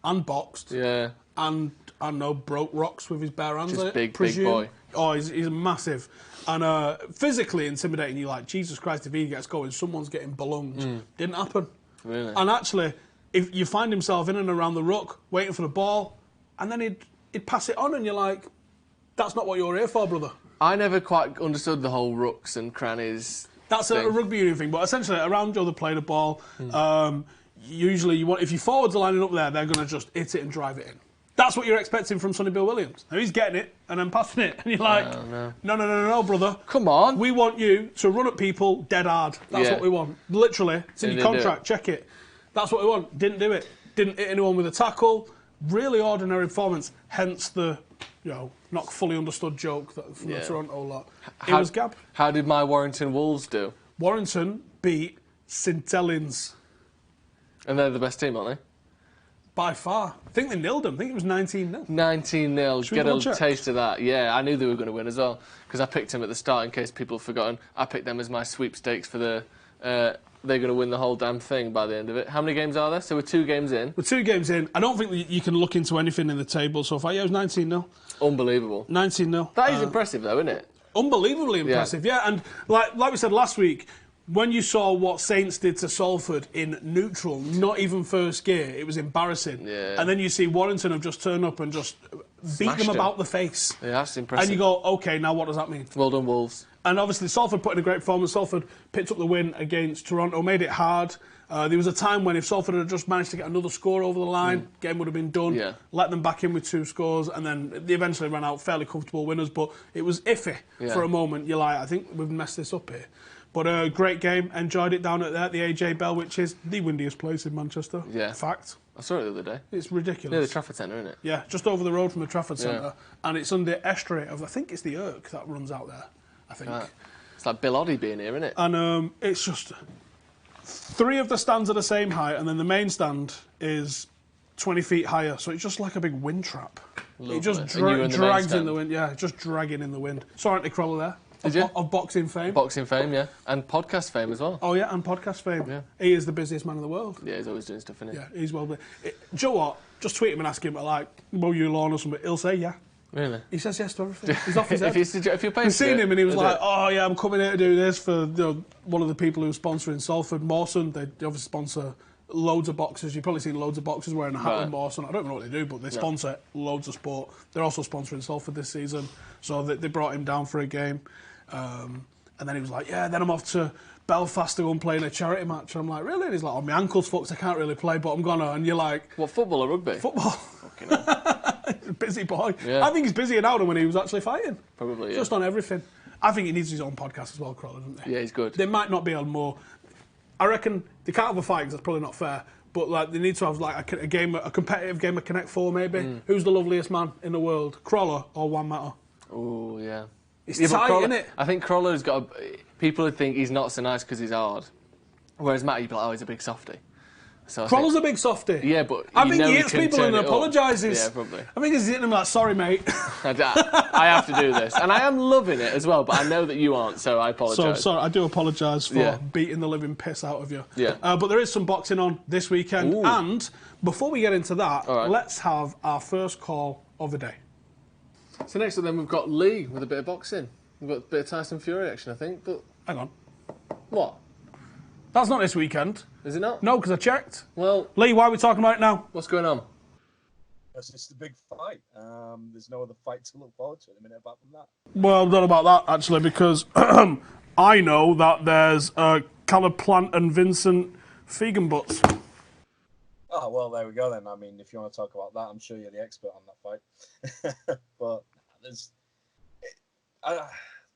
[SPEAKER 1] And boxed.
[SPEAKER 2] Yeah.
[SPEAKER 1] And, I know, broke rocks with his bare hands.
[SPEAKER 2] Just big boy.
[SPEAKER 1] Oh, he's massive. And physically intimidating. You're like, Jesus Christ, if he gets going, someone's getting belunged. Didn't happen.
[SPEAKER 2] Really?
[SPEAKER 1] And actually, if you find himself in and around the ruck, waiting for the ball, and then he'd pass it on, and you're like, that's not what you're here for, brother.
[SPEAKER 2] I never quite understood the whole rucks and crannies.
[SPEAKER 1] That's a rugby union thing, but essentially around you, they play the ball. Usually, if your forwards are lining up there, they're going to just hit it and drive it in. That's what you're expecting from Sonny Bill Williams. Now he's getting it and then passing it, and you're like, no, brother.
[SPEAKER 2] Come on.
[SPEAKER 1] We want you to run at people dead hard. That's what we want. Literally, it's in your contract. Check it. That's what we want. Didn't do it. Didn't hit anyone with a tackle. Really ordinary performance. Hence the, not fully understood joke from the Toronto lot. It was Gab.
[SPEAKER 2] How did my Warrington Wolves do?
[SPEAKER 1] Warrington beat St Helens.
[SPEAKER 2] And they're the best team, aren't they?
[SPEAKER 1] By far. I think they nilled them. I think it was 19-0.
[SPEAKER 2] 19-0. Get a taste of that. Yeah, I knew they were going to win as well, because I picked them at the start in case people have forgotten. I picked them as my sweepstakes for the... they're going to win the whole damn thing by the end of it. How many games are there? So we're 2 games in.
[SPEAKER 1] We're 2 games in. I don't think that you can look into anything in the table so far. Yeah, it was 19-0.
[SPEAKER 2] Unbelievable.
[SPEAKER 1] 19-0.
[SPEAKER 2] That is impressive, though, isn't it?
[SPEAKER 1] Unbelievably impressive, yeah. And like we said last week, when you saw what Saints did to Salford in neutral, not even first gear, it was embarrassing.
[SPEAKER 2] Yeah.
[SPEAKER 1] And then you see Warrington have just turned up and just beat them about the face.
[SPEAKER 2] Yeah, that's impressive.
[SPEAKER 1] And you go, OK, now what does that mean?
[SPEAKER 2] Well done, Wolves.
[SPEAKER 1] And obviously Salford put in a great performance. Salford picked up the win against Toronto, made it hard. There was a time when if Salford had just managed to get another score over the line, game would have been done.
[SPEAKER 2] Yeah. Let
[SPEAKER 1] them back in with 2 scores, and then they eventually ran out fairly comfortable winners. But it was iffy for a moment. You're like, I think we've messed this up here. But great game. Enjoyed it down at the AJ Bell, which is the windiest place in Manchester.
[SPEAKER 2] Yeah.
[SPEAKER 1] Fact.
[SPEAKER 2] I saw it the other day.
[SPEAKER 1] It's ridiculous.
[SPEAKER 2] Near the Trafford Centre, isn't it?
[SPEAKER 1] Yeah, just over the road from the Trafford Centre. And it's under estuary of, I think it's the Irk that runs out there, I think.
[SPEAKER 2] Right. It's like Bill Oddie being here, isn't it?
[SPEAKER 1] And it's just 3 of the stands are the same height, and then the main stand is 20 feet higher, so it's just like a big wind trap.
[SPEAKER 2] Lovely.
[SPEAKER 1] It just drags in the wind. Yeah, just dragging in the wind. Saw Anthony Crawler there.
[SPEAKER 2] Did you?
[SPEAKER 1] Of boxing fame.
[SPEAKER 2] Boxing fame, yeah. And podcast fame as well.
[SPEAKER 1] Oh, yeah, and podcast fame.
[SPEAKER 2] Yeah.
[SPEAKER 1] He is the busiest man in the world.
[SPEAKER 2] Yeah, he's always doing stuff, isn't he?
[SPEAKER 1] Yeah, he's well. Do you know what? Just tweet him and ask him, like, mow your lawn or something. He'll say, yeah.
[SPEAKER 2] Really?
[SPEAKER 1] He says yes to everything. He's off his head.
[SPEAKER 2] if you're paying
[SPEAKER 1] I've seen him and he was like, oh, yeah, I'm coming here to do this for one of the people who's sponsoring Salford, Mawson. They obviously sponsor loads of boxers. You've probably seen loads of boxers wearing a hat with Mawson. I don't know what they do, but they sponsor loads of sport. They're also sponsoring Salford this season. So they brought him down for a game. And then he was like, yeah, then I'm off to Belfast to go and play in a charity match. And I'm like, really? And he's like, oh, my ankle's fucked, I can't really play, but I'm gonna. And you're like...
[SPEAKER 2] What, football or rugby?
[SPEAKER 1] Football.
[SPEAKER 2] Fucking hell.
[SPEAKER 1] Busy boy.
[SPEAKER 2] Yeah.
[SPEAKER 1] I think he's busier now than when he was actually fighting.
[SPEAKER 2] Probably, yeah.
[SPEAKER 1] Just on everything. I think he needs his own podcast as well, Crawler, doesn't he?
[SPEAKER 2] Yeah, he's good.
[SPEAKER 1] They might not be on more... I reckon they can't have a fight because that's probably not fair, but like they need to have like a competitive game of Connect 4 maybe. Who's the loveliest man in the world? Crawler or Juan Mata?
[SPEAKER 2] Oh, yeah.
[SPEAKER 1] It's tight, isn't it?
[SPEAKER 2] I think Crawler's got... People would think he's not so nice because he's hard. Whereas Matt, you'd be like, oh, he's a big softie. So
[SPEAKER 1] Crawler's a big softie.
[SPEAKER 2] Yeah, but
[SPEAKER 1] I think he
[SPEAKER 2] he
[SPEAKER 1] hits people and apologises.
[SPEAKER 2] Yeah, probably.
[SPEAKER 1] I think he's hitting them like, sorry, mate.
[SPEAKER 2] I have to do this. And I am loving it as well, but I know that you aren't, so I apologise.
[SPEAKER 1] So, sorry, I do apologise for beating the living piss out of you.
[SPEAKER 2] Yeah.
[SPEAKER 1] But there is some boxing on this weekend.
[SPEAKER 2] Ooh.
[SPEAKER 1] And before we get into that, let's have our first call of the day.
[SPEAKER 2] So next up then we've got Lee with a bit of boxing. We've got a bit of Tyson Fury action, I think, but...
[SPEAKER 1] Hang on.
[SPEAKER 2] What?
[SPEAKER 1] That's not this weekend.
[SPEAKER 2] Is it not?
[SPEAKER 1] No, because I checked.
[SPEAKER 2] Well...
[SPEAKER 1] Lee, why are we talking about it now?
[SPEAKER 2] What's going on?
[SPEAKER 3] It's the big fight. There's no other fight to look forward to at the minute apart from that.
[SPEAKER 1] Well, not about that, actually, because I know that there's Caleb Plant and Vincent Feigenbutts.
[SPEAKER 3] Oh, well, there we go then. I mean, if you want to talk about that, I'm sure you're the expert on that fight. But there's... out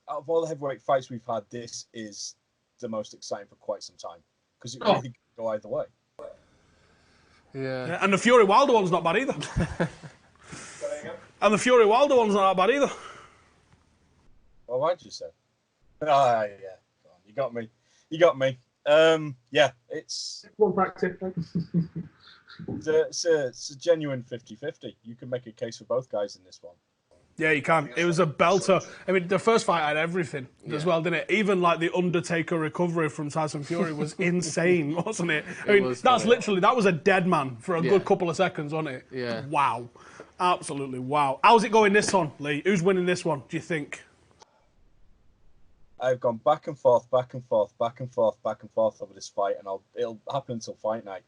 [SPEAKER 3] of all the heavyweight fights we've had, this is the most exciting for quite some time because it really could go either way.
[SPEAKER 2] Yeah.
[SPEAKER 1] And the Fury Wilder one's not bad either. And the Fury Wilder one's not that bad either.
[SPEAKER 3] Well, why'd you say? Ah, yeah. You got me. You got me. Yeah, it's...
[SPEAKER 1] One practice.
[SPEAKER 3] It's a genuine 50-50. You can make a case for both guys in this one.
[SPEAKER 1] Yeah, you can. It was a belter. I mean, the first fight had everything as well, didn't it? Even like the Undertaker recovery from Tyson Fury was insane, wasn't it? I mean, that was a dead man for a good couple of seconds, wasn't it?
[SPEAKER 2] Yeah.
[SPEAKER 1] Wow. Absolutely wow. How's it going this one, Lee? Who's winning this one, do you think?
[SPEAKER 3] I've gone back and forth, back and forth, back and forth, back and forth over this fight, and it'll happen until fight night.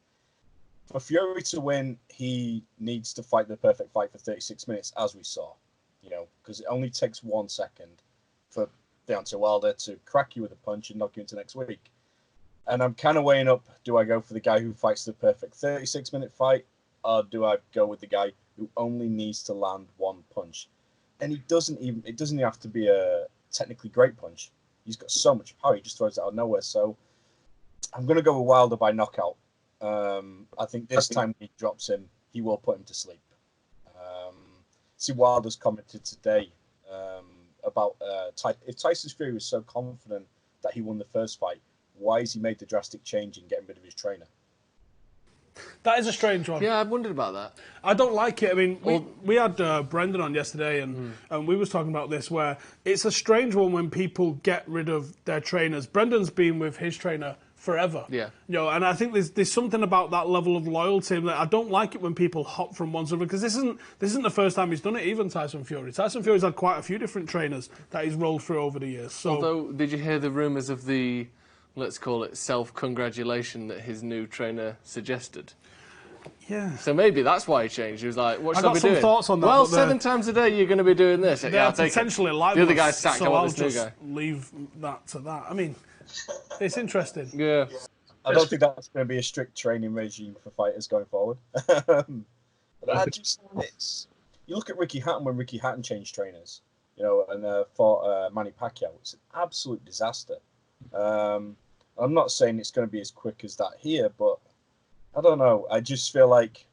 [SPEAKER 3] For Fury to win, he needs to fight the perfect fight for 36 minutes, as we saw. You know, because it only takes 1 second for Deontay Wilder to crack you with a punch and knock you into next week. And I'm kind of weighing up, do I go for the guy who fights the perfect 36-minute fight, or do I go with the guy who only needs to land 1 punch? And it doesn't even have to be a technically great punch. He's got so much power, he just throws it out of nowhere. So I'm going to go with Wilder by knockout. I think this time he drops him, he will put him to sleep. See, Wilder's commented today about if Tyson Fury was so confident that he won the first fight, why has he made the drastic change in getting rid of his trainer?
[SPEAKER 1] That is a strange one.
[SPEAKER 2] Yeah, I've wondered about that.
[SPEAKER 1] I don't like it. I mean, we had Brendan on yesterday, and we was talking about this, where it's a strange one when people get rid of their trainers. Brendan's been with his trainer forever.
[SPEAKER 2] Yeah.
[SPEAKER 1] You know, and I think there's something about that level of loyalty that I don't like it when people hop from one to another, because this isn't the first time he's done it, even Tyson Fury. Tyson Fury's had quite a few different trainers that he's rolled through over the years. So,
[SPEAKER 2] although, did you hear the rumours of the, let's call it, self-congratulation that his new trainer suggested?
[SPEAKER 1] Yeah.
[SPEAKER 2] So maybe that's why he changed. He was like, what should I be doing?
[SPEAKER 1] I got some thoughts on that.
[SPEAKER 2] Well, 7 times a day you're going to be doing this.
[SPEAKER 1] They're potentially live.
[SPEAKER 2] The other guy's sacked.
[SPEAKER 1] So
[SPEAKER 2] I want
[SPEAKER 1] I'll
[SPEAKER 2] this new
[SPEAKER 1] just
[SPEAKER 2] guy.
[SPEAKER 1] leave that to that. I mean, it's interesting.
[SPEAKER 2] Yeah.
[SPEAKER 3] I don't think that's going to be a strict training regime for fighters going forward. But you look at Ricky Hatton when Ricky Hatton changed trainers, you know, and fought Manny Pacquiao. It's an absolute disaster. I'm not saying it's going to be as quick as that here, but I don't know. I just feel like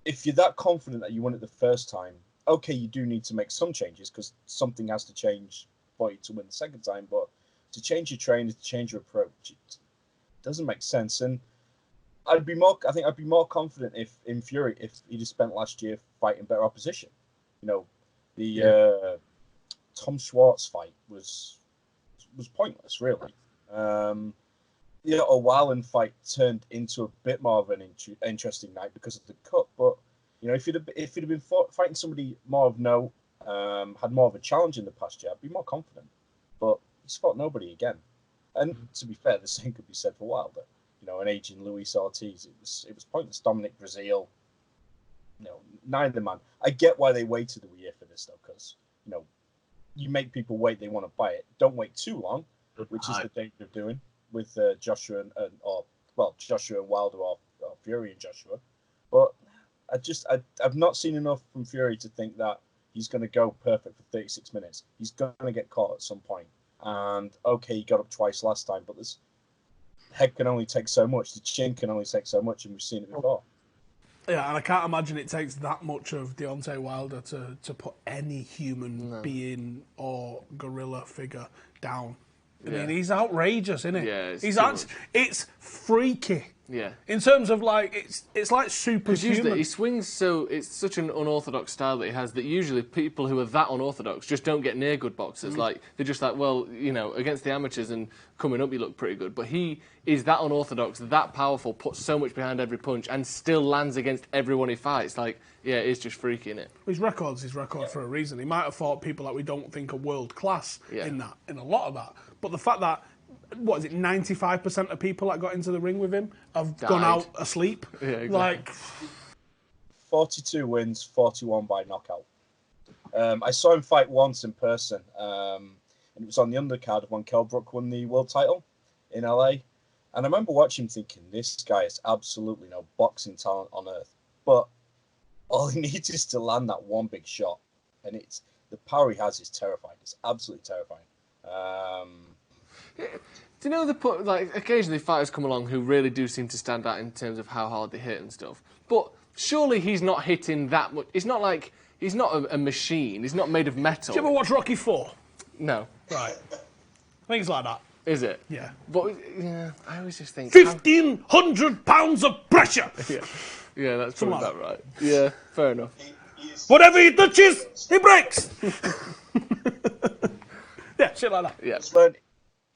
[SPEAKER 3] if you're that confident that you won it the first time, okay, you do need to make some changes because something has to change for you to win the second time. But to change your trainer, to change your approach, it doesn't make sense. And I think I'd be more confident if he'd have spent last year fighting better opposition. The Tom Schwartz fight was pointless, really. The O'Wallin fight turned into a bit more of an interesting night because of the cut. But if he'd have been fighting somebody more of note, had more of a challenge in the past year, I'd be more confident. But he's fought nobody again. And to be fair, the same could be said for Wilder. An aging Luis Ortiz, it was pointless. Dominic Breazeale, neither man. I get why they waited a year for this though, because you make people wait, they want to buy it. Don't wait too long, which is the danger of doing with Joshua Joshua and Wilder or Fury and Joshua. But I've not seen enough from Fury to think that he's going to go perfect for 36 minutes. He's going to get caught at some point. And okay, he got up twice last time, but this head can only take so much. The chin can only take so much, and we've seen it before.
[SPEAKER 1] Yeah, and I can't imagine it takes that much of Deontay Wilder to put any human being or gorilla figure down. I mean, he's outrageous, isn't he?
[SPEAKER 2] Yeah,
[SPEAKER 1] it's freaky.
[SPEAKER 2] Yeah.
[SPEAKER 1] In terms of it's like superhuman.
[SPEAKER 2] He swings it's such an unorthodox style that he has that usually people who are that unorthodox just don't get near good boxers. Like they're just like, well, against the amateurs and coming up you look pretty good. But he is that unorthodox, that powerful, puts so much behind every punch and still lands against everyone he fights. It's just freaky, isn't it?
[SPEAKER 1] His record's his record for a reason. He might have fought people that we don't think are world class in a lot of that. But the fact that 95% of people that got into the ring with him have gone out asleep.
[SPEAKER 2] Yeah, exactly.
[SPEAKER 3] 42 wins, 41 by knockout. I saw him fight once in person, and it was on the undercard of when Kell Brook won the world title in LA. And I remember watching him thinking, this guy is absolutely no boxing talent on earth. But all he needs is to land that one big shot. And the power he has is terrifying. It's absolutely terrifying.
[SPEAKER 2] Do you know occasionally fighters come along who really do seem to stand out in terms of how hard they hit and stuff. But surely he's not hitting that much. It's not like he's not a machine. He's not made of metal.
[SPEAKER 1] Did you ever watch Rocky IV?
[SPEAKER 2] No.
[SPEAKER 1] Right. Things like that.
[SPEAKER 2] Is it?
[SPEAKER 1] Yeah.
[SPEAKER 2] But I always just think
[SPEAKER 1] 1,500 pounds of pressure.
[SPEAKER 2] Yeah, that's probably about right. Yeah, fair enough.
[SPEAKER 1] Whatever he touches, he breaks. Yeah, shit like that.
[SPEAKER 2] Yeah.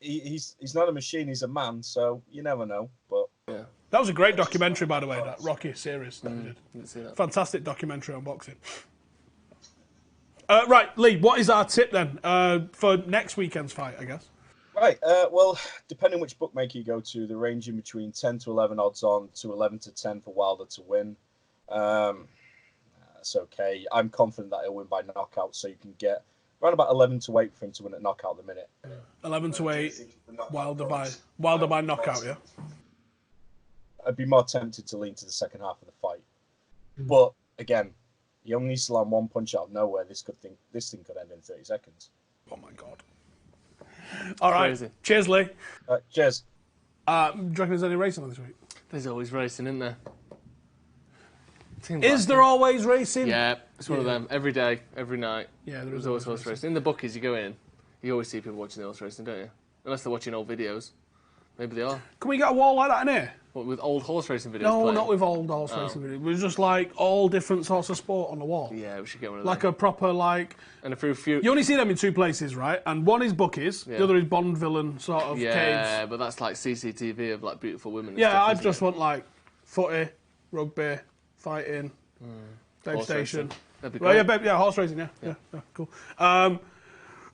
[SPEAKER 3] He's not a machine, he's a man, so you never know. But
[SPEAKER 2] yeah.
[SPEAKER 1] That was a great documentary, by the way, that Rocky series that we did.
[SPEAKER 2] Didn't see that.
[SPEAKER 1] Fantastic documentary on boxing. Right, Lee, what is our tip then for next weekend's fight, I guess?
[SPEAKER 3] Right, well, depending which bookmaker you go to, they're ranging between 10 to 11 odds on to 11 to 10 for Wilder to win. That's okay. I'm confident that he'll win by knockout, so you can get around about 11 to 8 for him to win at knockout at the minute.
[SPEAKER 1] 11 to 8, Wilder by knockout, yeah?
[SPEAKER 3] I'd be more tempted to lean to the second half of the fight. But, again, he only needs to land one punch out of nowhere. This thing could end in 30 seconds.
[SPEAKER 1] Oh, my God. All right.
[SPEAKER 2] Crazy.
[SPEAKER 1] Cheers, Lee.
[SPEAKER 3] Cheers.
[SPEAKER 1] Do you reckon there's any racing on this week?
[SPEAKER 2] There's always racing, isn't there?
[SPEAKER 1] Is there always racing?
[SPEAKER 2] Yeah, it's one of them. Every day, every night.
[SPEAKER 1] Yeah,
[SPEAKER 2] there's always horse racing. In the bookies, you go in, you always see people watching the horse racing, don't you? Unless they're watching old videos. Maybe they are.
[SPEAKER 1] Can we get a wall like that in here?
[SPEAKER 2] What, with old horse racing videos?
[SPEAKER 1] No,
[SPEAKER 2] playing?
[SPEAKER 1] not with old horse racing videos. We're just like all different sorts of sport on the wall.
[SPEAKER 2] Yeah, we should get one of
[SPEAKER 1] like
[SPEAKER 2] them.
[SPEAKER 1] a proper
[SPEAKER 2] And a few.
[SPEAKER 1] You only see them in two places, right? And one is bookies, the other is Bond villain sort of caves.
[SPEAKER 2] Yeah, but that's like CCTV of like beautiful women. And
[SPEAKER 1] yeah,
[SPEAKER 2] stuff,
[SPEAKER 1] I just want like footy, rugby, fighting, babe station.
[SPEAKER 2] That'd be great.
[SPEAKER 1] Yeah, horse racing. Yeah, cool.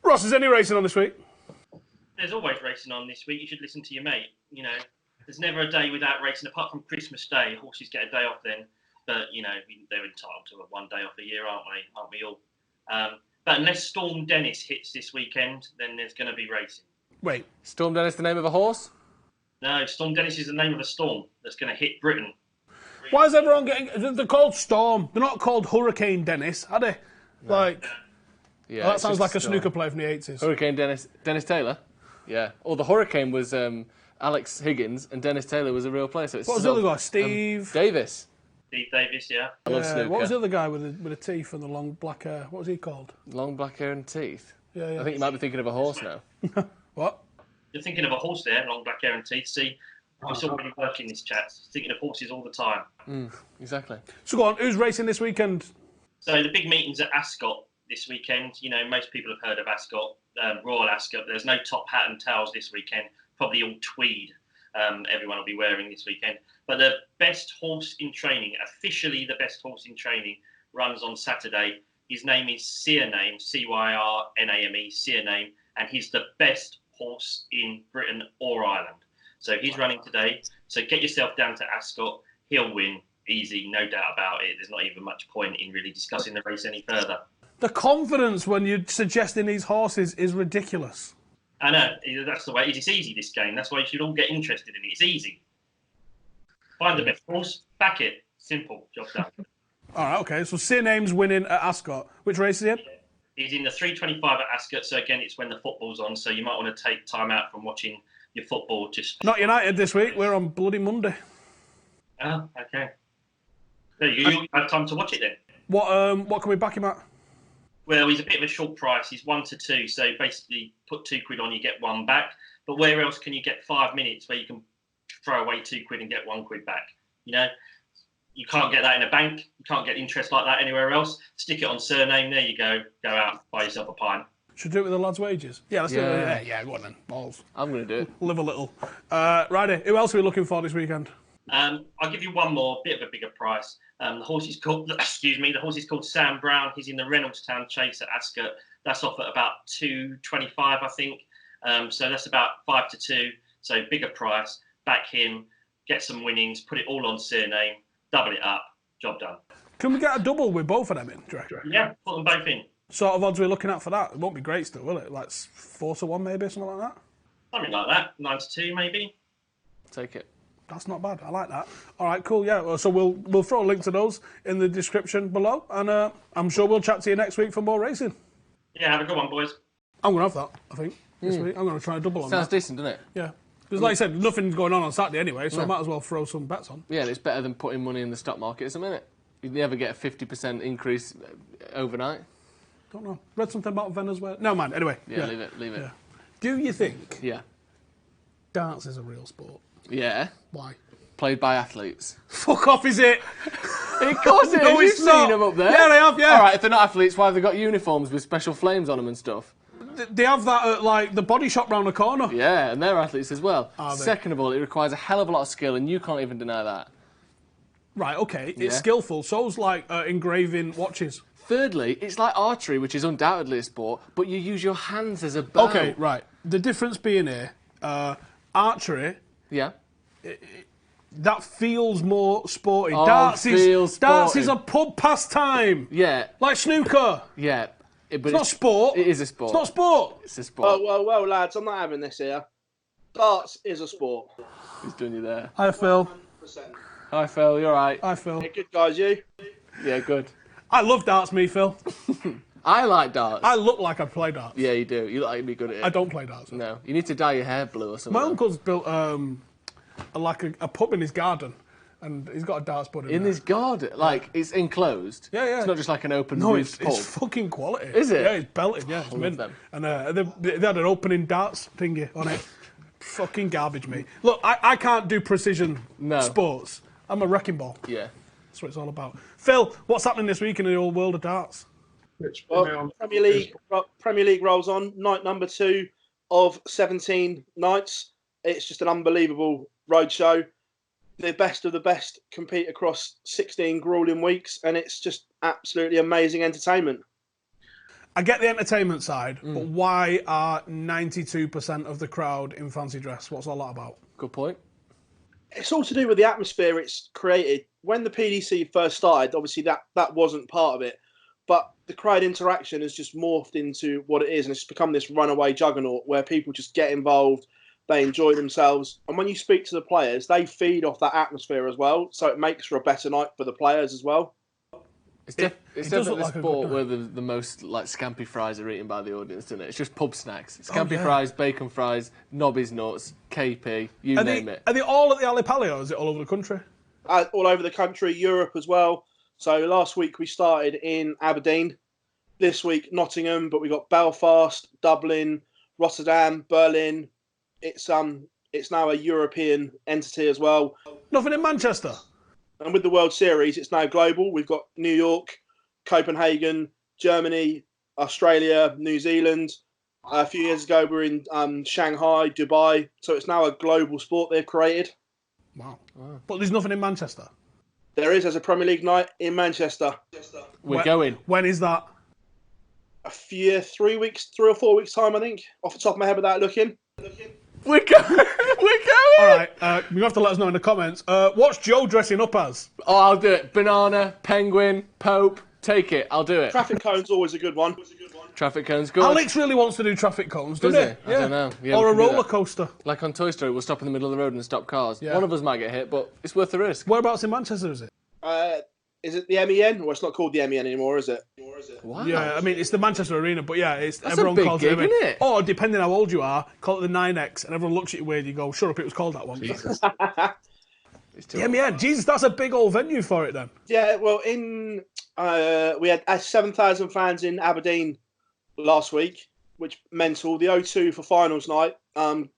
[SPEAKER 1] Ross, is any racing on this week?
[SPEAKER 4] There's always racing on this week. You should listen to your mate. There's never a day without racing, apart from Christmas Day. Horses get a day off then, but they're entitled to one day off a year, aren't we all? But unless Storm Dennis hits this weekend, then there's going to be racing.
[SPEAKER 1] Wait,
[SPEAKER 2] Storm Dennis, the name of a horse?
[SPEAKER 4] No, Storm Dennis is the name of a storm that's going to hit Britain.
[SPEAKER 1] Why is everyone getting? They're called Storm. They're not called Hurricane Dennis, are they? No.
[SPEAKER 2] Yeah,
[SPEAKER 1] that sounds like a snooker player from the 80s.
[SPEAKER 2] Hurricane Dennis Taylor. Yeah. Or the Hurricane was Alex Higgins, and Dennis Taylor was a real player. So it's
[SPEAKER 1] What was the other guy? Steve
[SPEAKER 2] Davis.
[SPEAKER 4] Steve Davis, yeah.
[SPEAKER 2] I love snooker.
[SPEAKER 1] What was the other guy with the teeth and the long black hair? What was he called?
[SPEAKER 2] Long black hair and teeth.
[SPEAKER 1] Yeah.
[SPEAKER 2] I think you might be thinking of a horse now.
[SPEAKER 1] What?
[SPEAKER 4] You're thinking of a horse there, long black hair and teeth. See, it's already working this chat. Thinking of horses all the time.
[SPEAKER 2] Exactly.
[SPEAKER 1] So go on, who's racing this weekend?
[SPEAKER 4] So the big meeting's at Ascot this weekend. You know, most people have heard of Ascot, Royal Ascot. There's no top hat and towels this weekend. Probably all tweed. Everyone will be wearing this weekend. But the best horse in training, officially the best horse in training, runs on Saturday. His name is Cyrname, Cyrname, Cyrname, and he's the best horse in Britain or Ireland. So he's running today. So get yourself down to Ascot. He'll win. Easy, no doubt about it. There's not even much point in really discussing the race any further.
[SPEAKER 1] The confidence when you're suggesting these horses is ridiculous.
[SPEAKER 4] I know, that's the way it is. It's easy, this game. That's why you should all get interested in it. It's easy. Find the best horse, back it. Simple, job done.
[SPEAKER 1] All right, okay. So Cyrname's winning at Ascot. Which race is he in?
[SPEAKER 4] He's in the 325 at Ascot. So again, it's when the football's on. So you might want to take time out from watching your football. Just
[SPEAKER 1] Not United this week. We're on bloody Monday.
[SPEAKER 4] Oh, okay. You have time to watch it then.
[SPEAKER 1] What can we back him at?
[SPEAKER 4] Well, he's a bit of a short price. He's 1 to 2. So basically, put £2 on, you get one back. But where else can you get 5 minutes where you can throw away £2 and get £1 back? You know, you can't get that in a bank. You can't get interest like that anywhere else. Stick it on Cyrname. There you go. Go out, buy yourself a pint.
[SPEAKER 1] Should we do it with the lads' wages? Yeah, let's do it. Yeah, go on then. Balls.
[SPEAKER 2] I'm going to do it.
[SPEAKER 1] Live a little. Righty, who else are we looking for this weekend?
[SPEAKER 4] I'll give you one more, bit of a bigger price. The horse is called, the horse is called Sam Brown. He's in the Reynoldstown Chase at Ascot. That's off at about 2.25, I think. So that's about 5 to 2. So bigger price. Back him, get some winnings, put it all on Cyrname, double it up, job done.
[SPEAKER 1] Can we get a double with both of them in, do you reckon?
[SPEAKER 4] Yeah, put them both in.
[SPEAKER 1] Sort of odds we're looking at for that? It won't be great still, will it? Like 4 to 1 maybe, something like that?
[SPEAKER 4] Something like that. 9 to 2 maybe.
[SPEAKER 2] Take it.
[SPEAKER 1] That's not bad. I like that. All right, cool. Yeah. Well, so we'll throw a link to those in the description below, and I'm sure we'll chat to you next week for more racing.
[SPEAKER 4] Yeah, have a good one, boys.
[SPEAKER 1] I'm gonna have that. I think this week. I'm gonna try a double on
[SPEAKER 2] Sounds
[SPEAKER 1] that.
[SPEAKER 2] decent, doesn't it?
[SPEAKER 1] Yeah. Because like I said, nothing's going on Saturday anyway, so I might as well throw some bets on.
[SPEAKER 2] Yeah, and it's better than putting money in the stock market, isn't it? You never get a 50% increase overnight.
[SPEAKER 1] Don't know. Read something about Venezuela. No, man. Anyway.
[SPEAKER 2] Yeah, leave it.
[SPEAKER 1] Yeah. Do you think
[SPEAKER 2] Yeah.
[SPEAKER 1] darts is a real sport?
[SPEAKER 2] Yeah.
[SPEAKER 1] Why?
[SPEAKER 2] Played by athletes.
[SPEAKER 1] Fuck off, is it?
[SPEAKER 2] Of course it is.
[SPEAKER 1] No,
[SPEAKER 2] You've
[SPEAKER 1] it's not.
[SPEAKER 2] seen them up there.
[SPEAKER 1] Yeah, they have, yeah.
[SPEAKER 2] All right, if they're not athletes, why have they got uniforms with special flames on them and stuff?
[SPEAKER 1] They have that at, like, the body shop round the corner.
[SPEAKER 2] Yeah, and they're athletes as well.
[SPEAKER 1] Are they?
[SPEAKER 2] Second of all, it requires a hell of a lot of skill, and you can't even deny that.
[SPEAKER 1] Right, okay. It's
[SPEAKER 2] Yeah.
[SPEAKER 1] skillful. So's like engraving watches.
[SPEAKER 2] Thirdly, it's like archery, which is undoubtedly a sport, but you use your hands as a bow.
[SPEAKER 1] Okay, right. The difference being here, archery,
[SPEAKER 2] Yeah.
[SPEAKER 1] that feels more sporty.
[SPEAKER 2] Oh,
[SPEAKER 1] Darts
[SPEAKER 2] feels sporty.
[SPEAKER 1] is a pub pastime.
[SPEAKER 2] Yeah.
[SPEAKER 1] Like snooker.
[SPEAKER 2] Yeah. But
[SPEAKER 1] It's not sport.
[SPEAKER 2] It is a sport.
[SPEAKER 1] It's not sport.
[SPEAKER 2] It's a sport.
[SPEAKER 5] Well, lads, I'm not having this here. Darts is a sport.
[SPEAKER 2] Who's doing you there?
[SPEAKER 1] Hi, Phil.
[SPEAKER 2] Hi, Phil. You're right.
[SPEAKER 1] Hi, Phil.
[SPEAKER 5] Hey, good guys, you?
[SPEAKER 2] Yeah, good.
[SPEAKER 1] I love darts, me, Phil.
[SPEAKER 2] I like darts.
[SPEAKER 1] I look like I play darts.
[SPEAKER 2] Yeah, you do. You look like you'd be good at it.
[SPEAKER 1] I don't play darts.
[SPEAKER 2] No. You need to dye your hair blue or something.
[SPEAKER 1] My uncle's built a pub in his garden, and he's got a darts board
[SPEAKER 2] In
[SPEAKER 1] there.
[SPEAKER 2] his garden? Like, it's enclosed?
[SPEAKER 1] Yeah, yeah.
[SPEAKER 2] It's not just like an open
[SPEAKER 1] No,
[SPEAKER 2] roof pub?
[SPEAKER 1] it's fucking quality.
[SPEAKER 2] Is it?
[SPEAKER 1] Yeah, it's belted. Yeah, it's
[SPEAKER 2] love
[SPEAKER 1] mint.
[SPEAKER 2] them.
[SPEAKER 1] And they had an opening darts thingy on it. Fucking garbage, me. Look, I can't do precision sports. I'm a wrecking ball.
[SPEAKER 2] Yeah.
[SPEAKER 1] That's what it's all about. Phil, what's happening this week in the old world of darts?
[SPEAKER 5] Well, Premier League rolls on. Night number 2 of 17 nights. It's just an unbelievable roadshow. The best of the best compete across 16 grueling weeks, and it's just absolutely amazing entertainment.
[SPEAKER 1] I get the entertainment side, but why are 92% of the crowd in fancy dress? What's all that about?
[SPEAKER 2] Good point.
[SPEAKER 5] It's all to do with the atmosphere it's created. When the PDC first started, obviously that wasn't part of it, but the crowd interaction has just morphed into what it is, and it's become this runaway juggernaut where people just get involved, they enjoy themselves, and when you speak to the players, they feed off that atmosphere as well, so it makes for a better night for the players as well.
[SPEAKER 2] It's
[SPEAKER 1] It does
[SPEAKER 2] definitely
[SPEAKER 1] look
[SPEAKER 2] the
[SPEAKER 1] like a
[SPEAKER 2] sport
[SPEAKER 1] good
[SPEAKER 2] where the most like scampy fries are eaten by the audience, isn't it? It's just pub snacks.
[SPEAKER 1] Oh,
[SPEAKER 2] Scampy fries, bacon fries, Nobby's nuts, KP, you name it.
[SPEAKER 1] Are they all at the Ali Pali, or is it all over the country?
[SPEAKER 5] All over the country, Europe as well. So last week we started in Aberdeen. This week Nottingham, but we got Belfast, Dublin, Rotterdam, Berlin. It's now a European entity as well.
[SPEAKER 1] Nothing in Manchester.
[SPEAKER 5] And with the World Series, it's now global. We've got New York, Copenhagen, Germany, Australia, New Zealand. A few years ago, we were in Shanghai, Dubai. So it's now a global sport they've created.
[SPEAKER 1] Wow. But there's nothing in Manchester.
[SPEAKER 5] There's a Premier League night in Manchester.
[SPEAKER 2] We're going.
[SPEAKER 1] When is that?
[SPEAKER 5] 3 or 4 weeks time, I think. Off the top of my head without looking.
[SPEAKER 2] We're going. We're going.
[SPEAKER 1] All right, you have to let us know in the comments. What's Joe dressing up as?
[SPEAKER 2] Oh, I'll do it. Banana, penguin, Pope. Take it. I'll do it.
[SPEAKER 5] Traffic cone's always a good one.
[SPEAKER 2] Traffic cones. Good.
[SPEAKER 1] Alex really wants to do traffic cones, doesn't he?
[SPEAKER 2] I don't know. Yeah,
[SPEAKER 1] or
[SPEAKER 2] we
[SPEAKER 1] a
[SPEAKER 2] can do
[SPEAKER 1] roller
[SPEAKER 2] that.
[SPEAKER 1] coaster.
[SPEAKER 2] Like on Toy Story, we'll stop in the middle of the road and stop cars.
[SPEAKER 1] Yeah.
[SPEAKER 2] One of us might get hit, but it's worth the risk.
[SPEAKER 1] Whereabouts in Manchester is it?
[SPEAKER 5] Is it the MEN? Well, it's not called the MEN anymore, is it?
[SPEAKER 2] Wow.
[SPEAKER 1] Yeah, I mean, it's the Manchester Arena, but yeah,
[SPEAKER 2] That's
[SPEAKER 1] everyone
[SPEAKER 2] a big
[SPEAKER 1] calls
[SPEAKER 2] gig,
[SPEAKER 1] it.
[SPEAKER 2] isn't it?
[SPEAKER 1] Or, depending how old you are, call it the 9X, and everyone looks at you weird, you go, shut up, it was called that one.
[SPEAKER 2] Jesus.
[SPEAKER 1] The MEN, Jesus, that's a big old venue for it then.
[SPEAKER 5] Yeah, well, we had 7,000 fans in Aberdeen last week, which mental. The O2 for finals night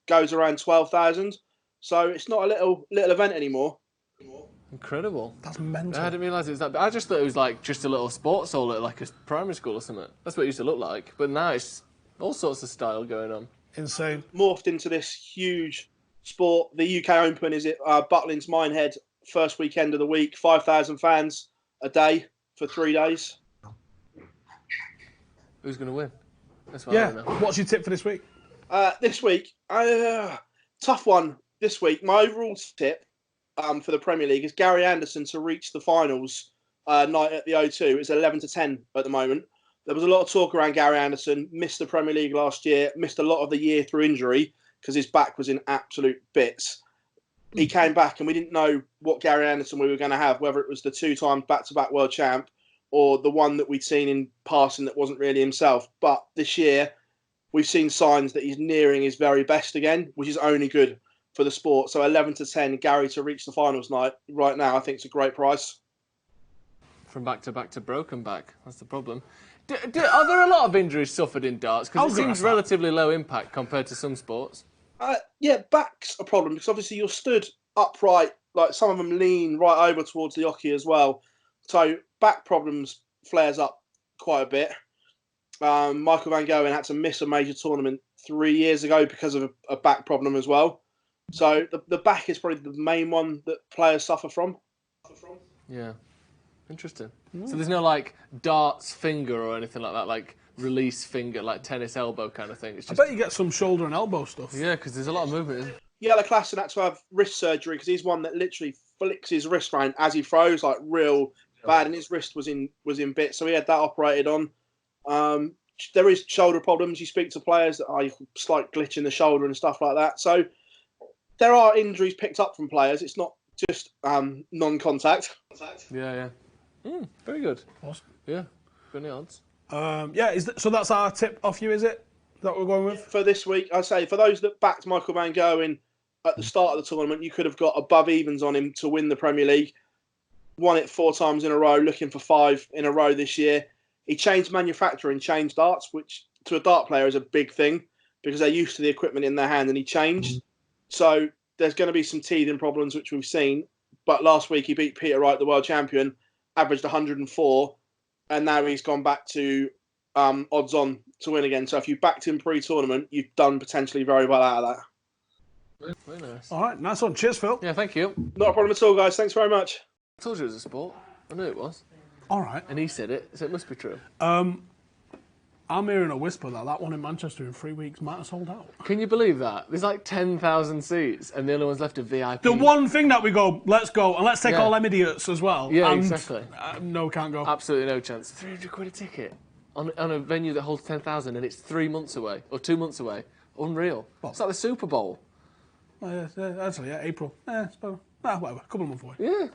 [SPEAKER 5] goes around 12,000, so it's not a little event anymore.
[SPEAKER 2] Incredible.
[SPEAKER 1] That's mental.
[SPEAKER 2] I didn't realise it was that big. I just thought it was like just a little sports hall at like a primary school or something. That's what it used to look like. But now it's all sorts of style going on.
[SPEAKER 1] Insane.
[SPEAKER 5] Morphed into this huge sport. The UK Open is at Butlins Minehead, first weekend of the week. 5,000 fans a day for 3 days.
[SPEAKER 2] Who's going to win? That's what I don't know.
[SPEAKER 1] What's your tip for this week?
[SPEAKER 5] This week, tough one this week. My overall tip for the Premier League is Gary Anderson to reach the finals night at the O2. It's 11-10 at the moment. There was a lot of talk around Gary Anderson. Missed the Premier League last year. Missed a lot of the year through injury because his back was in absolute bits. He came back and we didn't know what Gary Anderson we were going to have, whether it was the 2-time back-to-back world champ or the one that we'd seen in passing that wasn't really himself. But this year, we've seen signs that he's nearing his very best again, which is only good for the sport. So 11-10, Gary to reach the finals night right now, I think it's a great price.
[SPEAKER 2] From back to back to broken back. That's the problem. Are there a lot of injuries suffered in darts? Because it seems relatively low impact compared to some sports.
[SPEAKER 5] Yeah, back's a problem because obviously you're stood upright. Like some of them lean right over towards the oche as well. So back problems flares up quite a bit. Michael Van Gerwen had to miss a major tournament 3 years ago because of a back problem as well. So the back is probably the main one that players suffer from.
[SPEAKER 2] Yeah. Interesting. So there's no like darts finger or anything like that, like release finger, like tennis elbow kind of thing. It's just...
[SPEAKER 1] I bet you get some shoulder and elbow stuff.
[SPEAKER 2] Yeah, because there's a lot of movement.
[SPEAKER 5] Yellow Klassen had to have wrist surgery because he's one that literally flicks his wrist around as he throws, like real bad, and his wrist was in bits, so he had that operated on. There is shoulder problems. You speak to players that are slight glitch in the shoulder and stuff like that. So there are injuries picked up from players. It's not just non-contact.
[SPEAKER 2] Yeah. Very good.
[SPEAKER 1] Awesome.
[SPEAKER 2] Yeah. Good odds.
[SPEAKER 1] So that's our tip off you, is it? That we're going with?
[SPEAKER 5] For this week, I'd say for those that backed Michael Van Gerwen at the start of the tournament, you could have got above evens on him to win the Premier League. Won it 4 times in a row, looking for 5 in a row this year. He changed manufacturing, changed darts, which to a dart player is a big thing because they're used to the equipment in their hand, and he changed. So there's going to be some teething problems, which we've seen. But last week he beat Peter Wright, the world champion, averaged 104, and now he's gone back to odds on to win again. So if you backed him pre-tournament, you've done potentially very well out of that.
[SPEAKER 2] Very nice.
[SPEAKER 1] All right, nice one. Cheers, Phil.
[SPEAKER 2] Yeah, thank you.
[SPEAKER 5] Not a problem at all, guys. Thanks very much.
[SPEAKER 2] I told you it was a sport. I knew it was.
[SPEAKER 1] All right.
[SPEAKER 2] And he said it, so it must be true.
[SPEAKER 1] I'm hearing a whisper that one in Manchester in 3 weeks might have sold out.
[SPEAKER 2] Can you believe that? There's like 10,000 seats, and the only one's left a VIP.
[SPEAKER 1] The one thing that we go, let's go, and let's take all them idiots as well.
[SPEAKER 2] Yeah,
[SPEAKER 1] and,
[SPEAKER 2] exactly.
[SPEAKER 1] No, can't go.
[SPEAKER 2] Absolutely no chance. 300 quid a ticket on a venue that holds 10,000, and it's 3 months away, or 2 months away. Unreal. It's like the Super Bowl.
[SPEAKER 1] Actually, April. It's about, whatever, a couple of months away.
[SPEAKER 2] Yeah.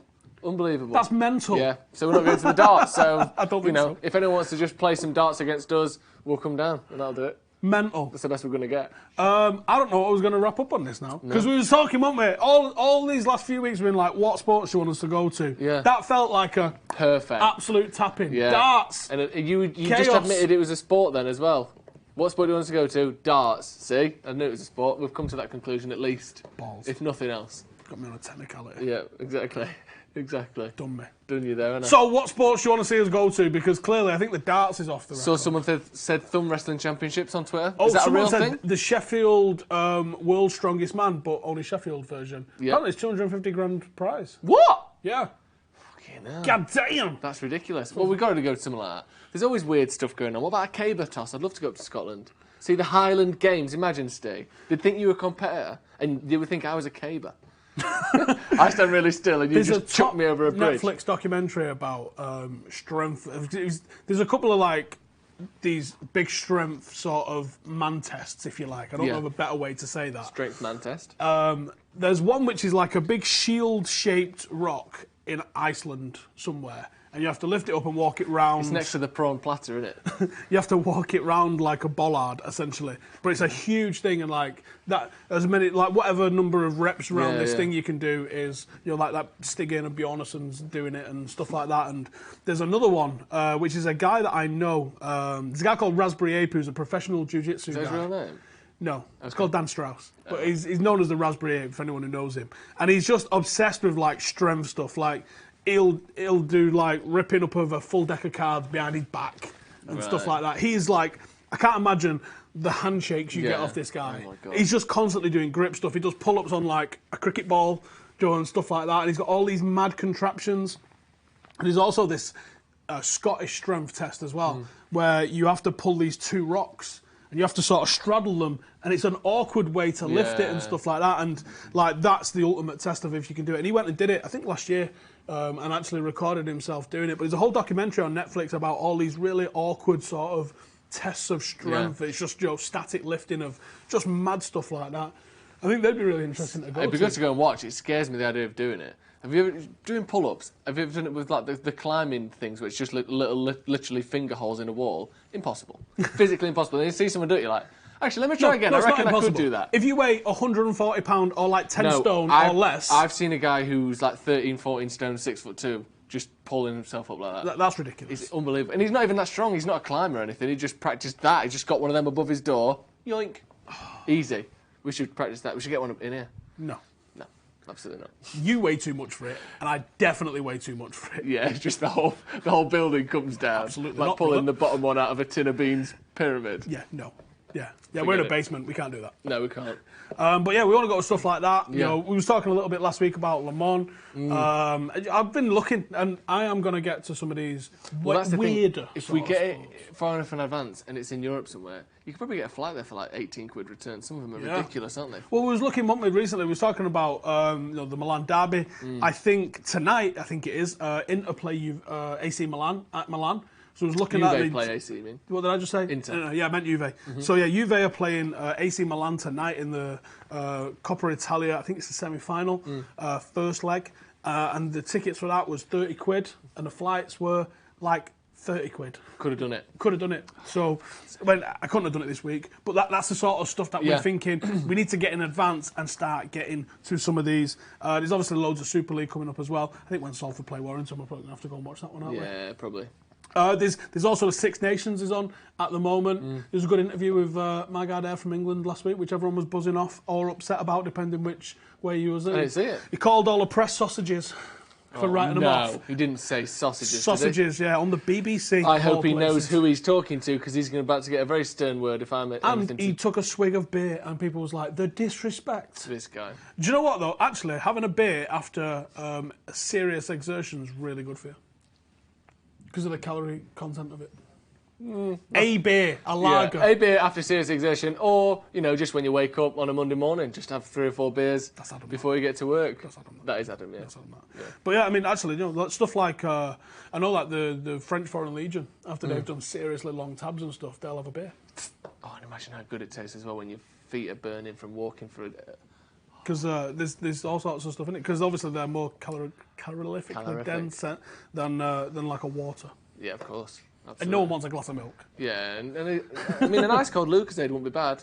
[SPEAKER 2] Unbelievable.
[SPEAKER 1] That's mental.
[SPEAKER 2] Yeah. So we're not going to the darts. So
[SPEAKER 1] I don't think so.
[SPEAKER 2] If anyone wants to just play some darts against us, we'll come down and that'll do it.
[SPEAKER 1] Mental.
[SPEAKER 2] That's the best we're going to get.
[SPEAKER 1] I don't know what I was going to wrap up on this now. Because we were talking, weren't we? All these last few weeks have been like, what sports do you want us to go to?
[SPEAKER 2] Yeah.
[SPEAKER 1] That felt like a
[SPEAKER 2] perfect
[SPEAKER 1] absolute tap-in.
[SPEAKER 2] Yeah.
[SPEAKER 1] Darts.
[SPEAKER 2] And you just admitted it was a sport then as well. What sport do you want us to go to? Darts. See? I knew it was a sport. We've come to that conclusion at least.
[SPEAKER 1] Balls.
[SPEAKER 2] If nothing else.
[SPEAKER 1] Got me on a technicality.
[SPEAKER 2] Yeah, exactly. Exactly.
[SPEAKER 1] Done me.
[SPEAKER 2] Done you there, innit?
[SPEAKER 1] So what sports do you want to see us go to? Because clearly I think the darts is off the record.
[SPEAKER 2] So someone said Thumb Wrestling Championships on Twitter.
[SPEAKER 1] Oh,
[SPEAKER 2] is that a real
[SPEAKER 1] someone
[SPEAKER 2] thing?
[SPEAKER 1] said the Sheffield World's Strongest Man, but only Sheffield version.
[SPEAKER 2] Yeah.
[SPEAKER 1] Apparently it's 250 grand prize.
[SPEAKER 2] What?
[SPEAKER 1] Yeah.
[SPEAKER 2] Fucking hell.
[SPEAKER 1] God damn.
[SPEAKER 2] That's ridiculous. Well, we've got to go to something like that. There's always weird stuff going on. What about a caber toss? I'd love to go up to Scotland. See the Highland Games. Imagine, Steve. They'd think you were a competitor, and they would think I was a caber. I stand really still, and you just chuck me over a bridge.
[SPEAKER 1] Netflix documentary about strength. There's a couple of like these big strength sort of man tests, if you like. I don't know of a better way to say that.
[SPEAKER 2] Strength man test.
[SPEAKER 1] There's one which is like a big shield-shaped rock in Iceland somewhere. And you have to lift it up and walk it round.
[SPEAKER 2] It's next to the prawn platter, isn't it?
[SPEAKER 1] You have to walk it round like a bollard, essentially. But it's a huge thing, and like that, as many like whatever number of reps around this thing you can do is like that. Stiggen and Bjornsson's doing it and stuff like that. And there's another one which is a guy that I know. There's a guy called Raspberry Ape who's a professional jiu-jitsu guy.
[SPEAKER 2] Is that his real name?
[SPEAKER 1] No, it's called Dan Strauss, but he's known as the Raspberry Ape for anyone who knows him. And he's just obsessed with like strength stuff, like. He'll do like ripping up of a full deck of cards behind his back and stuff like that. He's like, I can't imagine the handshakes you get off this guy.
[SPEAKER 2] Oh my God.
[SPEAKER 1] He's just constantly doing grip stuff. He does pull-ups on like a cricket ball, and stuff like that. And he's got all these mad contraptions. And there's also this Scottish strength test as well, where you have to pull these two rocks. And you have to sort of straddle them, and it's an awkward way to lift it and stuff like that. And like that's the ultimate test of if you can do it. And he went and did it, I think last year, and actually recorded himself doing it. But there's a whole documentary on Netflix about all these really awkward sort of tests of strength. It's just static lifting of just mad stuff like that. I think they'd be really interesting to go to.
[SPEAKER 2] It'd be good to go and watch. It scares me, the idea of doing it. Have you ever doing pull-ups? Have you ever done it with like the climbing things, where it's just literally finger holes in a wall? Impossible, physically impossible. And you see someone do it, you're like, actually, let me try again. I reckon I could do that.
[SPEAKER 1] If you weigh 140 £, or like 10 stone or less,
[SPEAKER 2] I've seen a guy who's like 13, 14 stone, 6'2", just pulling himself up like that.
[SPEAKER 1] That's ridiculous.
[SPEAKER 2] It's unbelievable, and he's not even that strong. He's not a climber or anything. He just practiced that. He just got one of them above his door. Yoink, easy. We should practice that. We should get one up in here.
[SPEAKER 1] No.
[SPEAKER 2] Absolutely not.
[SPEAKER 1] You weigh too much for it, and I definitely weigh too much for it.
[SPEAKER 2] Yeah, just the whole building comes down.
[SPEAKER 1] Absolutely
[SPEAKER 2] like
[SPEAKER 1] not,
[SPEAKER 2] pulling
[SPEAKER 1] brother.
[SPEAKER 2] the bottom one out of a tin of beans pyramid.
[SPEAKER 1] Yeah, no. Yeah, we're in a basement. We can't do that.
[SPEAKER 2] No, we can't.
[SPEAKER 1] But yeah, we want to go to stuff like that. You know, we was talking a little bit last week about Le Mans. I've been looking, and I am going to get to some of these
[SPEAKER 2] That's the
[SPEAKER 1] weirder.
[SPEAKER 2] Thing. If we get it far enough in advance and it's in Europe somewhere, you could probably get a flight there for like 18 quid return. Some of them are ridiculous, aren't they?
[SPEAKER 1] Well, we was looking recently. We was talking about the Milan derby. I think tonight, it is Inter play AC Milan at Milan. So I was looking at
[SPEAKER 2] Juve play AC, you mean?
[SPEAKER 1] What did I just say?
[SPEAKER 2] Inter.
[SPEAKER 1] Yeah, I meant Juve. So yeah, Juve are playing AC Milan tonight in the Coppa Italia. I think it's the semi-final, first leg. And the tickets for that was 30 quid, and the flights were like 30 quid.
[SPEAKER 2] Could have done it.
[SPEAKER 1] So, I couldn't have done it this week, but that's the sort of stuff that we're thinking. We need to get in advance and start getting to some of these. There's obviously loads of Super League coming up as well. I think when Salford play Warrington, we're probably going to have to go and watch that one, aren't we?
[SPEAKER 2] Yeah, probably.
[SPEAKER 1] There's also the Six Nations is on at the moment. There's a good interview with Magard from England last week, which everyone was buzzing off or upset about, depending which way you was in.
[SPEAKER 2] I didn't see it.
[SPEAKER 1] He called all the press sausages for writing them off.
[SPEAKER 2] No, he didn't say sausages.
[SPEAKER 1] Sausages, yeah, on the BBC.
[SPEAKER 2] I hope he knows who he's talking to, because he's about to get a very stern word if I'm anything.
[SPEAKER 1] And he took a swig of beer, and people was like, the disrespect.
[SPEAKER 2] This guy. Do
[SPEAKER 1] you know what, though? Actually, having a beer after serious exertion is really good for you. Because of the calorie content of it. A beer, a lager.
[SPEAKER 2] Yeah, a beer after serious exertion, or, just when you wake up on a Monday morning, just have 3 or 4 beers before you get to work.
[SPEAKER 1] That's Adam.
[SPEAKER 2] That is Adam, yeah.
[SPEAKER 1] That's Adam. Yeah. But yeah, I mean, actually, stuff like, I know like the French Foreign Legion, after they've done seriously long tabs and stuff, they'll have a beer.
[SPEAKER 2] Oh, and imagine how good it tastes as well when your feet are burning from walking for
[SPEAKER 1] because there's all sorts of stuff in it. Because obviously they're more calorifically dense than like a water.
[SPEAKER 2] Yeah, of course. Absolutely.
[SPEAKER 1] And no one wants a glass of milk.
[SPEAKER 2] Yeah, I mean, an ice cold Lucozade wouldn't be bad.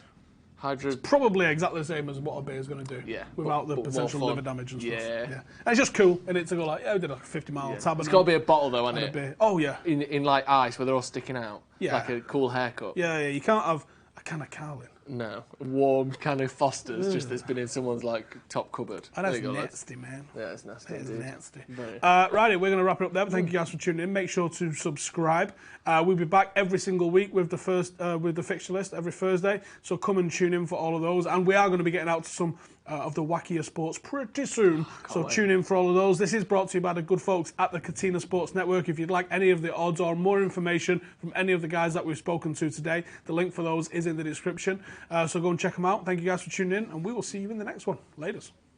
[SPEAKER 1] It's probably exactly the same as what a beer is going to do.
[SPEAKER 2] Yeah.
[SPEAKER 1] Without the potential liver damage and stuff.
[SPEAKER 2] Yeah.
[SPEAKER 1] And it's just cool, and it's to go like, we did a 50-mile tab.
[SPEAKER 2] It's got to be a bottle though, hasn't it?
[SPEAKER 1] Beer. Oh yeah.
[SPEAKER 2] In like ice, where they're all sticking out.
[SPEAKER 1] Yeah.
[SPEAKER 2] Like a cool haircut.
[SPEAKER 1] Yeah. You can't have a can of Carling.
[SPEAKER 2] No, a warm can of Foster's, just that's been in someone's like top cupboard.
[SPEAKER 1] And that's nasty, man.
[SPEAKER 2] Yeah, it's nasty.
[SPEAKER 1] It's nasty. Righty, we're going to wrap it up there. Thank you guys for tuning in. Make sure to subscribe. We'll be back every single week with the fixture list every Thursday. So come and tune in for all of those. And we are going to be getting out to some of the wackier sports pretty soon. So tune in for all of those. This is brought to you by the good folks at the Katina Sports Network. If you'd like any of the odds or more information from any of the guys that we've spoken to today, the link for those is in the description. So go and check them out. Thank you guys for tuning in, and we will see you in the next one. Laters.